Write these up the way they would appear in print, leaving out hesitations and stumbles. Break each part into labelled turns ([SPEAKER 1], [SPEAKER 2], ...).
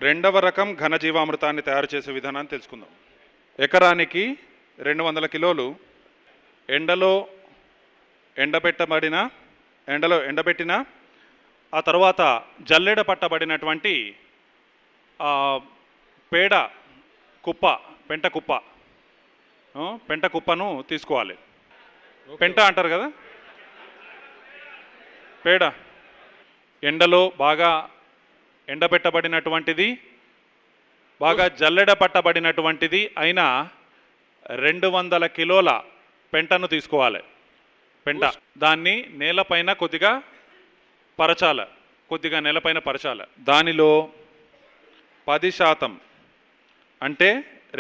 [SPEAKER 1] రెండవ రకం ఘనజీవామృతాన్ని తయారు చేసే విధానాన్ని తెలుసుకుందాం. ఎకరానికి 200 కిలోలు ఎండలో ఎండబెట్టిన ఆ తర్వాత జల్లెడ పట్టబడినటువంటి పేడ కుప్ప, పెంట కుప్పను తీసుకోవాలి. పెంట అంటారు కదా, పేడ. ఎండలో బాగా ఎండబెట్టబడినటువంటిది, బాగా జల్లెడ పట్టబడినటువంటిది అయిన 200 కిలోల పెంటను తీసుకోవాలి. పెంట దాన్ని నేలపైన కొద్దిగా నేలపైన పరచాలి. దానిలో 10% అంటే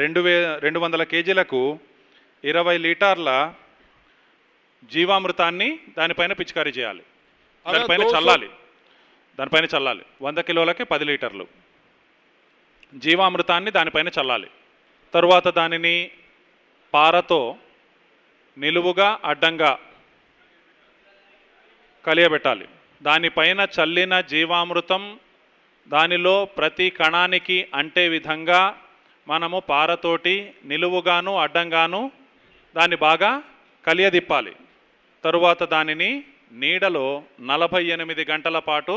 [SPEAKER 1] 200 కేజీలకు 20 లీటర్ల జీవామృతాన్ని దానిపైన పిచికారీ చేయాలి. దానిపైన చల్లాలి. 100 కిలోలకి 10 లీటర్లు జీవామృతాన్ని దానిపైన చల్లాలి. తరువాత దానిని పారతో నిలువుగా అడ్డంగా కలియబెట్టాలి. దానిపైన చల్లిన జీవామృతం దానిలో ప్రతి కణానికి అంటే విధంగా మనము పారతోటి నిలువుగాను అడ్డంగాను దాన్ని బాగా కలియదిప్పాలి. తరువాత దానిని నీడలో 48 గంటల పాటు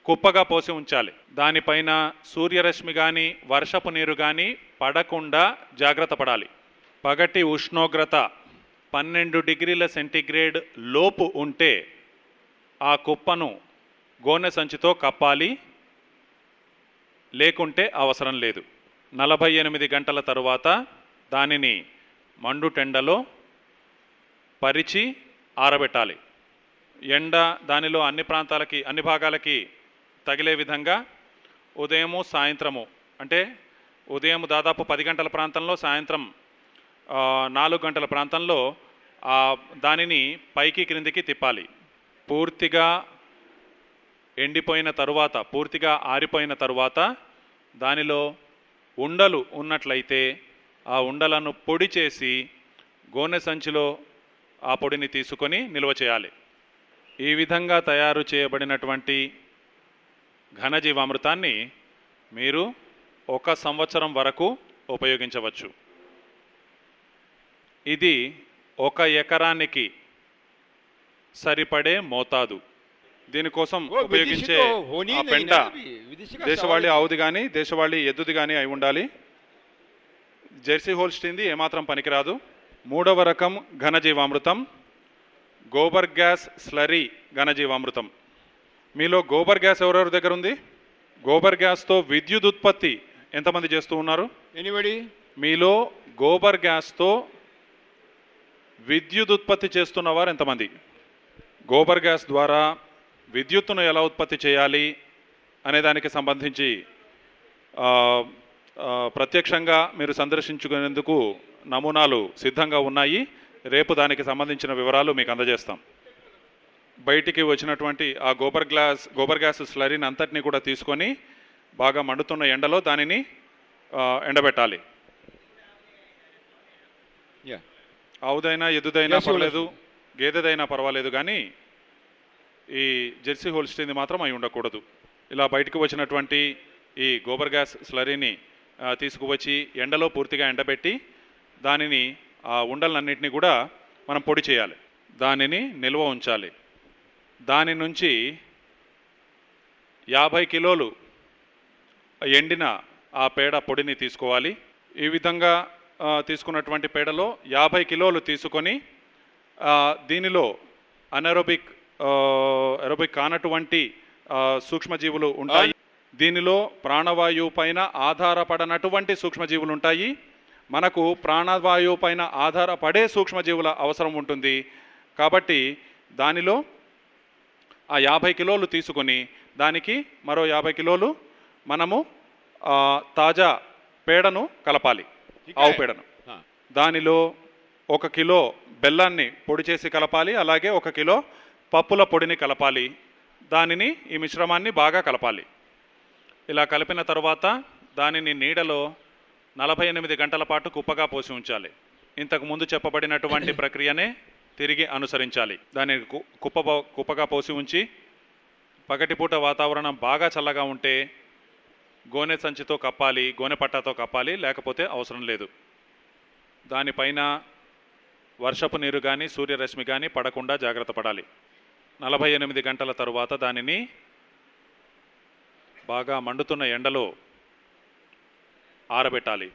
[SPEAKER 1] కుప్పగా పోసి ఉంచాలి. దానిపైన సూర్యరశ్మి కానీ వర్షపు నీరు కానీ పడకుండా జాగ్రత్త పడాలి. పగటి ఉష్ణోగ్రత 12 డిగ్రీల సెంటీగ్రేడ్ లోపు ఉంటే ఆ కుప్పను గోనె సంచితో కప్పాలి, లేకుంటే అవసరం లేదు. 48 గంటల తరువాత దానిని మండుటెండలో పరిచి ఆరబెట్టాలి. ఎండ దానిలో అన్ని భాగాలకి తగిలే విధంగా ఉదయము సాయంత్రము, అంటే ఉదయం దాదాపు 10 గంటల ప్రాంతంలో, సాయంత్రం 4 గంటల ప్రాంతంలో దానిని పైకి క్రిందికి తిప్పాలి. పూర్తిగా ఎండిపోయిన తరువాత, పూర్తిగా ఆరిపోయిన తరువాత దానిలో ఉండలు ఉన్నట్లయితే ఆ ఉండలను పొడి చేసి గోనె సంచిలో ఆ పొడిని తీసుకొని నిల్వ చేయాలి. ఈ విధంగా తయారు చేయబడినటువంటి ఘనజీవామృతాన్ని మీరు 1 సంవత్సరం వరకు ఉపయోగించవచ్చు. ఇది 1 ఎకరానికి సరిపడే మోతాదు. దీనికోసం ఉపయోగించే పెంట దేశవాళీ ఆవుది కానీ దేశవాళీ ఎద్దుది కానీ అయి ఉండాలి. జెర్సీ హోల్స్టీన్ది ఏమాత్రం పనికిరాదు. 3వ రకం ఘనజీవామృతం గోబర్ గ్యాస్ స్లరీ ఘనజీవామృతం. మీలో గోబర్ గ్యాస్ ఎవరెవరి దగ్గర ఉంది? గోబర్ గ్యాస్తో విద్యుత్ ఉత్పత్తి ఎంతమంది చేస్తూ ఉన్నారు?
[SPEAKER 2] ఎనీబడి?
[SPEAKER 1] మీలో గోబర్ గ్యాస్తో విద్యుత్ ఉత్పత్తి చేస్తున్నవారు ఎంతమంది? గోబర్ గ్యాస్ ద్వారా విద్యుత్తును ఎలా ఉత్పత్తి చేయాలి అనే దానికి సంబంధించి ప్రత్యక్షంగా మీరు సందర్శించుకునేందుకు నమూనాలు సిద్ధంగా ఉన్నాయి. రేపు దానికి సంబంధించిన వివరాలు మీకు అందజేస్తాం. బయటికి వచ్చినటువంటి ఆ గోబర్ గ్యాస్ స్లరీని అంతటినీ కూడా తీసుకొని బాగా మండుతున్న ఎండలో దానిని ఎండబెట్టాలి. ఆవుదైనా ఎద్దుదైనా పర్వాలేదు, గేదెదైనా పర్వాలేదు, కానీ ఈ జెర్సీ హోల్స్టీన్ది మాత్రం అయి ఉండకూడదు. ఇలా బయటకు వచ్చినటువంటి ఈ గోబర్ గ్యాస్ స్లరీని తీసుకువచ్చి ఎండలో పూర్తిగా ఎండబెట్టి దానిని ఆ ఉండలన్నింటినీ కూడా మనం పొడి చేయాలి. దానిని నిల్వ ఉంచాలి. దాని నుంచి 50 కిలోలు ఎండిన ఆ పేడ పొడిని తీసుకోవాలి. ఈ విధంగా తీసుకున్నటువంటి పేడలో 50 కిలోలు తీసుకొని దీనిలో అనరోబిక్ కానటువంటి సూక్ష్మజీవులు ఉంటాయి. దీనిలో ప్రాణవాయువు పైన ఆధారపడనటువంటి సూక్ష్మజీవులు ఉంటాయి. మనకు ప్రాణవాయువు పైన ఆధారపడే సూక్ష్మజీవుల అవసరం ఉంటుంది. కాబట్టి దానిలో ఆ 50 కిలోలు తీసుకొని దానికి మరో 50 కిలోలు మనము తాజా పేడను కలపాలి, ఆవు పేడను. దానిలో 1 కిలో బెల్లాన్ని పొడి చేసి కలపాలి, అలాగే 1 కిలో పప్పుల పొడిని కలపాలి. దానిని ఈ మిశ్రమాన్ని బాగా కలపాలి. ఇలా కలిపిన తర్వాత దానిని నీడలో 48 గంటల పాటు కుప్పగా పోసి ఉంచాలి. ఇంతకు ముందు చెప్పబడినటువంటి ప్రక్రియనే తిరిగి అనుసరించాలి. దానిని కుప్పగా పోసి ఉంచి పగటిపూట వాతావరణం బాగా చల్లగా ఉంటే గోనె సంచితో కప్పాలి, గోనె పట్టాతో కప్పాలి, లేకపోతే అవసరం లేదు. దానిపైన వర్షపు నీరు కానీ సూర్యరశ్మి కానీ పడకుండా జాగ్రత్త పడాలి. 48 గంటల తరువాత దానిని బాగా మండుతున్న ఎండలో ఆరబెట్టాలి.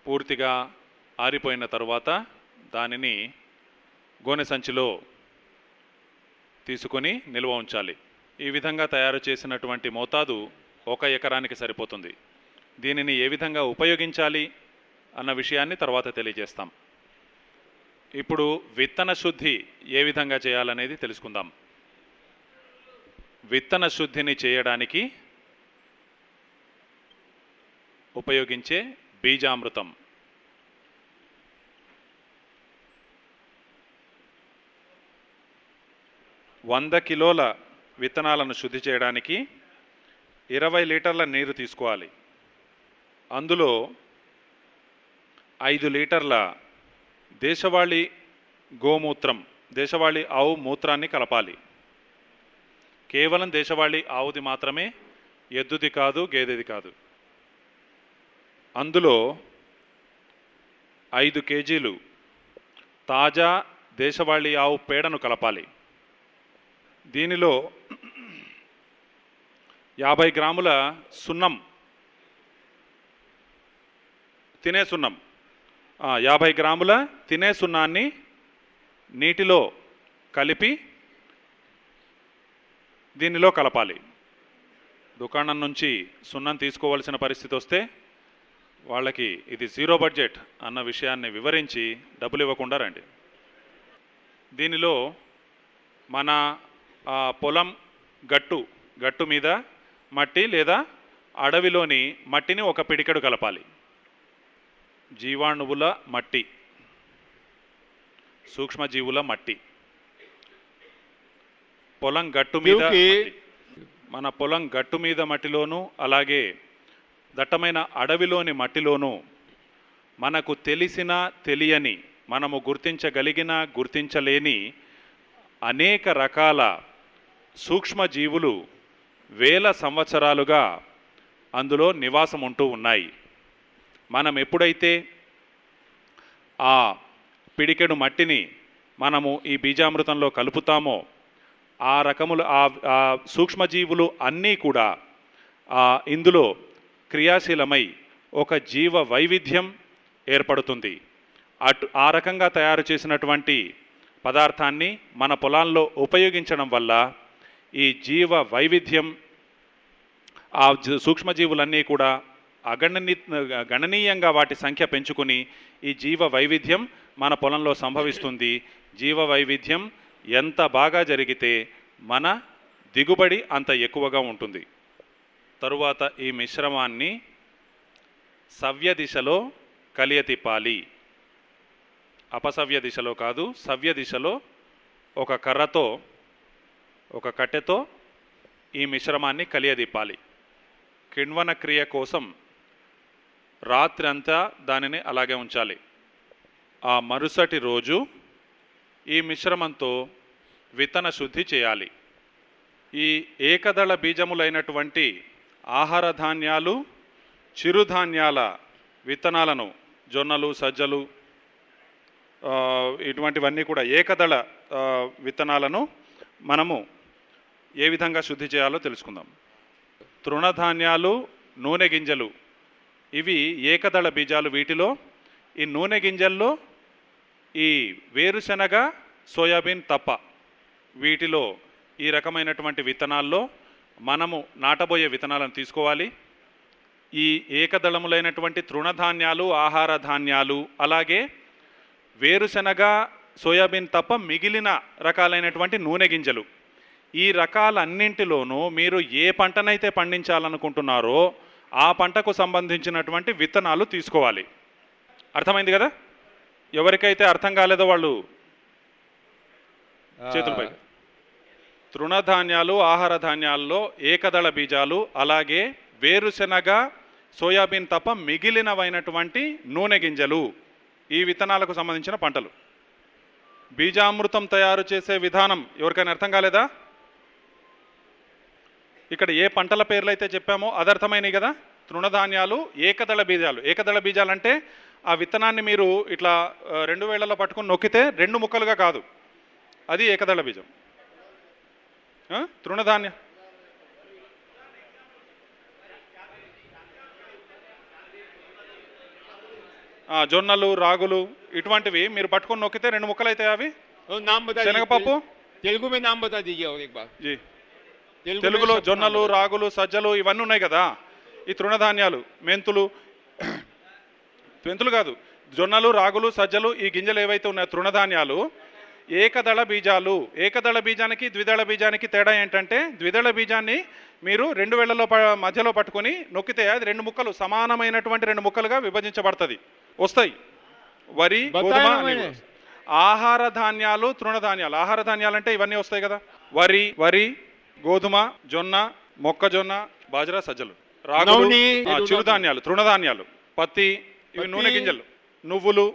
[SPEAKER 1] పూర్తిగా ఆరిపోయిన తరువాత దానిని గోనె సంచిలో తీసుకొని నిల్వ ఉంచాలి. ఈ విధంగా తయారు చేసినటువంటి మోతాదు 1 ఎకరానికి సరిపోతుంది. దీనిని ఏ విధంగా ఉపయోగించాలి అన్న విషయాన్ని తర్వాత తెలియజేస్తాం. ఇప్పుడు విత్తన శుద్ధి ఏ విధంగా చేయాలనేది తెలుసుకుందాం. విత్తన శుద్ధిని చేయడానికి ఉపయోగించే బీజామృతం. వంద కిలోల విత్తనాలను శుద్ధి చేయడానికి 20 లీటర్ల నీరు తీసుకోవాలి. అందులో 5 లీటర్ల దేశవాళీ గోమూత్రం, దేశవాళీ ఆవు మూత్రాన్ని కలపాలి. కేవలం దేశవాళీ ఆవుది మాత్రమే, ఎద్దుది కాదు, గేదెది కాదు. అందులో 5 కేజీలు తాజా దేశవాళీ ఆవు పేడను కలపాలి. దీనిలో 50 గ్రాముల సున్నం, తినే సున్నం, 50 గ్రాముల తినే సున్నాన్ని నీటిలో కలిపి దీనిలో కలపాలి. దుకాణం నుంచి సున్నం తీసుకోవాల్సిన పరిస్థితి వస్తే వాళ్ళకి ఇది 0 బడ్జెట్ అన్న విషయాన్ని వివరించి డబ్బులు ఇవ్వకుండా రండి. దీనిలో మన పొలం గట్టు మీద మట్టి లేదా అడవిలోని మట్టిని 1 పిడికెడు కలపాలి. జీవాణువుల మట్టి, సూక్ష్మజీవుల మట్టి, పొలం గట్టు మీద, మన పొలం గట్టు మీద మట్టిలోనూ అలాగే దట్టమైన అడవిలోని మట్టిలోనూ మనకు తెలిసిన తెలియని, మనము గుర్తించగలిగిన గుర్తించలేని అనేక రకాల సూక్ష్మజీవులు వేల సంవత్సరాలుగా అందులో నివాసం ఉంటూ ఉన్నాయి. మనం ఎప్పుడైతే ఆ పిడికెడు మట్టిని మనము ఈ బీజామృతంలో కలుపుతామో ఆ రకములు ఆ సూక్ష్మజీవులు అన్నీ కూడా ఇందులో క్రియాశీలమై ఒక జీవ వైవిధ్యం ఏర్పడుతుంది. ఆ రకంగా తయారు చేసినటువంటి పదార్థాన్ని మన పొలాల్లో ఉపయోగించడం వల్ల ఈ జీవ వైవిధ్యం, ఆ సూక్ష్మజీవులన్నీ కూడా గణనీయంగా వాటి సంఖ్య పెంచుకుని ఈ జీవ వైవిధ్యం మన పొలంలో సంభవిస్తుంది. జీవ వైవిధ్యం ఎంత బాగా జరిగితే మన దిగుబడి అంత ఎక్కువగా ఉంటుంది. తరువాత ఈ మిశ్రమాన్ని సవ్య దిశలో కలియతిప్పాలి. అపసవ్య దిశలో కాదు, సవ్య దిశలో ఒక కర్రతో, ఒక కట్టెతో ఈ మిశ్రమాన్ని కలియదిప్పాలి. కిణ్వన క్రియ కోసం రాత్రి అంతా దానిని అలాగే ఉంచాలి. ఆ మరుసటి రోజు ఈ మిశ్రమంతో విత్తన శుద్ధి చేయాలి. ఈ ఏకదళ బీజములైనటువంటి ఆహార ధాన్యాలు, చిరుధాన్యాల విత్తనాలను, జొన్నలు, సజ్జలు, ఇటువంటివన్నీ కూడా ఏకదళ విత్తనాలను మనము ఏ విధంగా శుద్ధి చేయాలో తెలుసుకుందాం. తృణధాన్యాలు, నూనె గింజలు, ఇవి ఏకదళ బీజాలు. వీటిలో ఈ నూనె గింజల్లో ఈ వేరుశనగ, సోయాబీన్ తప్ప వీటిలో ఈ రకమైనటువంటి విత్తనాల్లో మనము నాటబోయే విత్తనాలను తీసుకోవాలి. ఈ ఏకదళములైనటువంటి తృణధాన్యాలు, ఆహార ధాన్యాలు, అలాగే వేరుశనగ, సోయాబీన్ తప్ప మిగిలిన రకాలైనటువంటి నూనె గింజలు, ఈ రకాలన్నింటిలోనూ మీరు ఏ పంటనైతే పండించాలనుకుంటున్నారో ఆ పంటకు సంబంధించినటువంటి విత్తనాలు తీసుకోవాలి. అర్థమైంది కదా? ఎవరికైతే అర్థం కాలేదో వాళ్ళు చేతులపై. తృణధాన్యాలు, ఆహార ధాన్యాల్లో ఏకదళ బీజాలు, అలాగే వేరుశనగ, సోయాబీన్ తప్ప మిగిలినవైనటువంటి నూనె గింజలు, ఈ విత్తనాలకు సంబంధించిన పంటలు. బీజామృతం తయారు చేసే విధానం ఎవరికైనా అర్థం కాలేదా? ఇక్కడ ఏ పంటల పేర్లు అయితే చెప్పామో అది అర్థమైనవి కదా. తృణధాన్యాలు, ఏకదళ బీజాలు. ఏకదళ బీజాలు అంటే ఆ విత్తనాన్ని మీరు ఇట్లా 2 వేళ్లలో పట్టుకుని నొక్కితే 2 ముక్కలుగా కాదు, అది ఏకదళ బీజం. తృణధాన్య జొన్నలు, రాగులు ఇటువంటివి మీరు పట్టుకొని నొక్కితే 2 ముక్కలు అవుతాయి. అవి శనగపప్పు.
[SPEAKER 2] తెలుగు में नाम बता दीजिए और एक बार.
[SPEAKER 1] జీ తెలుగులో జొన్నలు, రాగులు, సజ్జలు ఇవన్నీ ఉన్నాయి కదా. ఈ తృణధాన్యాలు, మెంతులు, మెంతులు కాదు, జొన్నలు, రాగులు, సజ్జలు, ఈ గింజలు ఏవైతే ఉన్నాయో తృణధాన్యాలు ఏకదళ బీజాలు. ఏకదళ బీజానికి ద్విదళ బీజానికి తేడా ఏంటంటే, ద్విదళ బీజాన్ని మీరు 2 వేళ్లలో మధ్యలో పట్టుకొని నొక్కితే అది 2 ముక్కలు, సమానమైనటువంటి 2 ముక్కలుగా విభజించబడుతుంది, వస్తాయి. వరి, గోధుమ, ఆహార ధాన్యాలు, తృణధాన్యాలు. ఆహార ధాన్యాలు అంటే ఇవన్నీ వస్తాయి కదా. వరి, గోధుమ, జొన్న, మొక్కజొన్న, బాజరా, సజ్జలు, రాగులు, చిరుధాన్యాలు, తృణధాన్యాలు, పత్తి, ఇవి నూనె గింజలు, నువ్వులు,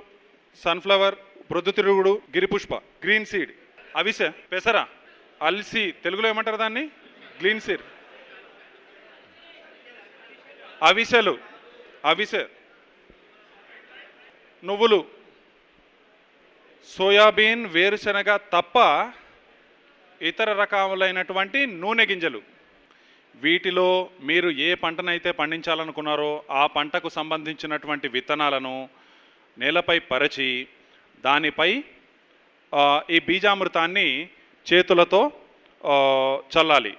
[SPEAKER 1] సన్ఫ్లవర్, ప్రొద్దుతిరుగుడు, గిరిపుష్ప, గ్రీన్ సీడ్, అవిసె, పెసర, అల్సి, తెలుగులో ఏమంటారు దాన్ని, గ్రీన్ సీడ్, అవిసె, నువ్వులు, సోయాబీన్, వేరుశనగ తప్ప ఇతర రకాలైనటువంటి నూనె గింజలు. వీటిలో మీరు ఏ పంటనైతే పండించాలనుకున్నారో ఆ పంటకు సంబంధించినటువంటి విత్తనాలను నేలపై పరిచి దానిపై ఈ బీజామృతాన్ని చేతులతో చల్లాలి.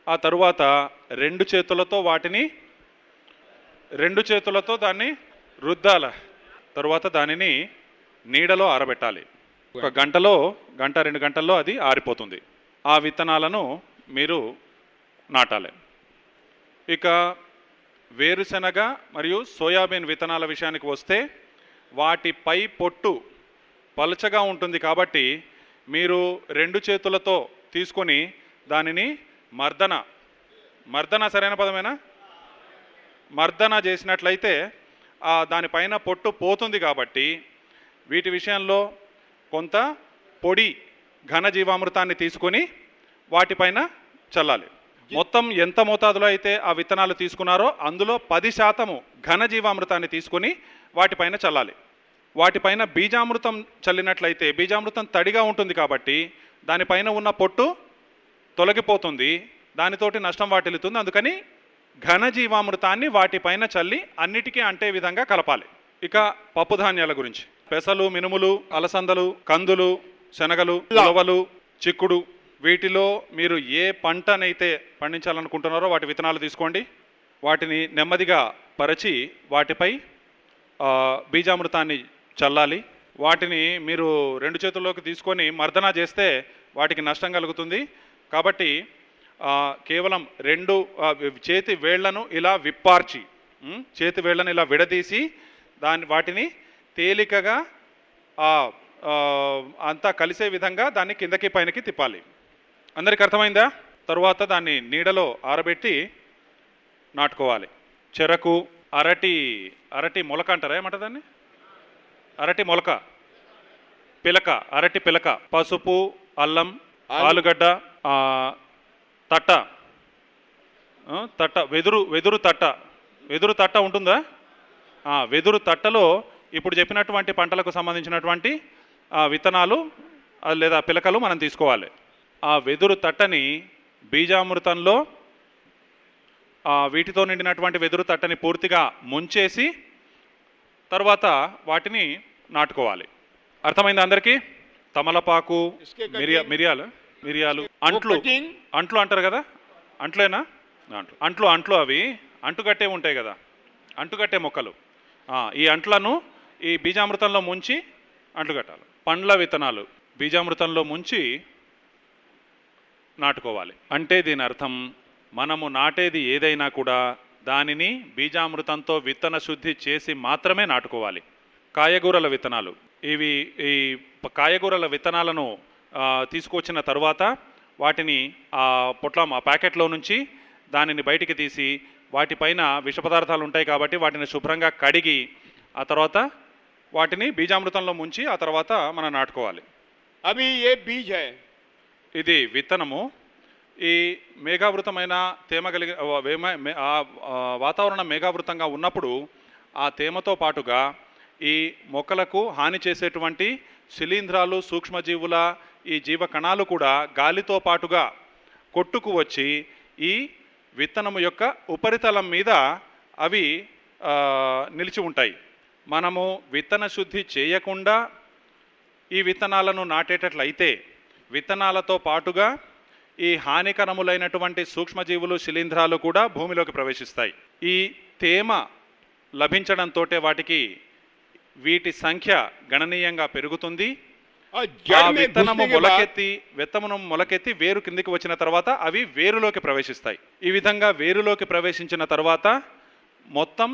[SPEAKER 1] ఆ తరువాత 2 చేతులతో దాన్ని రుద్దాల. తరువాత దానిని నీడలో ఆరబెట్టాలి. 1 గంటలో 2 గంటల్లో అది ఆరిపోతుంది. ఆ విత్తనాలను మీరు నాటాలి. ఇక వేరుశనగ మరియు సోయాబీన్ విత్తనాల విషయానికి వస్తే వాటి పై పొట్టు పలచగా ఉంటుంది కాబట్టి మీరు 2 చేతులతో తీసుకొని దానిని మర్దన సరైన పదమేనా, మర్దన చేసినట్లయితే దానిపైన పొట్టు పోతుంది. కాబట్టి వీటి విషయంలో కొంత పొడి ఘనజీవామృతాన్ని తీసుకొని వాటిపైన చల్లాలి. మొత్తం ఎంత మోతాదులో అయితే ఆ విత్తనాలు తీసుకున్నారో అందులో 10% ఘనజీవామృతాన్ని తీసుకొని వాటిపైన చల్లాలి. వాటిపైన బీజామృతం చల్లినట్లయితే బీజామృతం తడిగా ఉంటుంది కాబట్టి దానిపైన ఉన్న పొట్టు తొలగిపోతుంది, దానితోటి నష్టం వాటిల్లుతుంది. అందుకని ఘనజీవామృతాన్ని వాటిపైన చల్లి అన్నిటికీ అంటే విధంగా కలపాలి. ఇక పప్పు ధాన్యాల గురించి, పెసలు, మినుములు, అలసందలు, కందులు, శనగలు, ఉలవలు, చిక్కుడు, వీటిలో మీరు ఏ పంటనైతే పండించాలనుకుంటున్నారో వాటి విత్తనాలు తీసుకోండి. వాటిని నెమ్మదిగా పరిచి వాటిపై బీజామృతాన్ని చల్లాలి. వాటిని మీరు 2 చేతుల్లోకి తీసుకొని మర్దన చేస్తే వాటికి నష్టం కలుగుతుంది. కాబట్టి కేవలం 2 చేతి వేళ్లను ఇలా విప్పార్చి, చేతి వేళ్లను ఇలా విడదీసి వాటిని తేలికగా అంతా కలిసే విధంగా దాన్ని కిందకి పైనకి తిప్పాలి. అందరికి అర్థమైందా? తరువాత దాన్ని నీడలో ఆరబెట్టి నాటుకోవాలి. చెరకు, అరటి మొలక అంటారా, ఏమంటారు దాన్ని, అరటి మొలక, అరటి పిలక, పసుపు, అల్లం, ఆలుగడ్డ, తట్ట, వెదురు తట్ట ఉంటుందా? వెదురు తట్టలో ఇప్పుడు చెప్పినటువంటి పంటలకు సంబంధించినటువంటి విత్తనాలు లేదా పిలకలు మనం తీసుకోవాలి. ఆ వెదురు తట్టని బీజామృతంలో వీటితో నిండినటువంటి వెదురు తట్టని పూర్తిగా ముంచేసి తర్వాత వాటిని నాటుకోవాలి. అర్థమైంది అందరికీ? తమలపాకు, మిరియాలు, అంట్లు అంటారు కదా, అంట్లేనా? అంట్లు అవి అంటుకట్టే ఉంటాయి కదా, అంటుకట్టే మొక్కలు. ఈ అంట్లను ఈ బీజామృతంలో ముంచి అంటుకట్టాలి. పండ్ల విత్తనాలు బీజామృతంలో ముంచి నాటుకోవాలి. అంటే దీని అర్థం మనము నాటేది ఏదైనా కూడా దానిని బీజామృతంతో విత్తన శుద్ధి చేసి మాత్రమే నాటుకోవాలి. కాయగూరల విత్తనాలు, ఈ కాయగూరల విత్తనాలను తీసుకొచ్చిన తర్వాత వాటిని ఆ ప్యాకెట్లో నుంచి దానిని బయటికి తీసి వాటిపైన విష పదార్థాలు ఉంటాయి కాబట్టి వాటిని శుభ్రంగా కడిగి ఆ తర్వాత వాటిని బీజామృతంలో ముంచి ఆ తర్వాత మనం నాటుకోవాలి.
[SPEAKER 2] అవి ఏ బీజ్ హై,
[SPEAKER 1] ఇది విత్తనము. ఈ మేఘావృతమైన తేమ కలిగిన వాతావరణం మేఘావృతంగా ఉన్నప్పుడు ఆ తేమతో పాటుగా ఈ మొక్కలకు హాని చేసేటువంటి శిలీంధ్రాలు, సూక్ష్మజీవుల ఈ జీవ కణాలు కూడా గాలితో పాటుగా కొట్టుకు వచ్చి ఈ విత్తనము యొక్క ఉపరితలం మీద అవి నిలిచి ఉంటాయి. మనము విత్తన శుద్ధి చేయకుండా ఈ విత్తనాలను నాటేటట్లయితే విత్తనాలతో పాటుగా ఈ హానికరములైనటువంటి సూక్ష్మజీవులు, శిలీంధ్రాలు కూడా భూమిలోకి ప్రవేశిస్తాయి. ఈ తేమ లభించడంతో వాటికి వీటి సంఖ్య గణనీయంగా పెరుగుతుంది.
[SPEAKER 2] और
[SPEAKER 1] ఆ
[SPEAKER 2] जड़ में
[SPEAKER 1] విత్తనము
[SPEAKER 2] घुसने के बाद
[SPEAKER 1] మొలకెత్తి వేరు కిందికి వచ్చిన తర్వాత అవి వేరులోకి ప్రవేశిస్తాయి. ఈ విధంగా వేరులోకి ప్రవేశించిన తర్వాత మొత్తం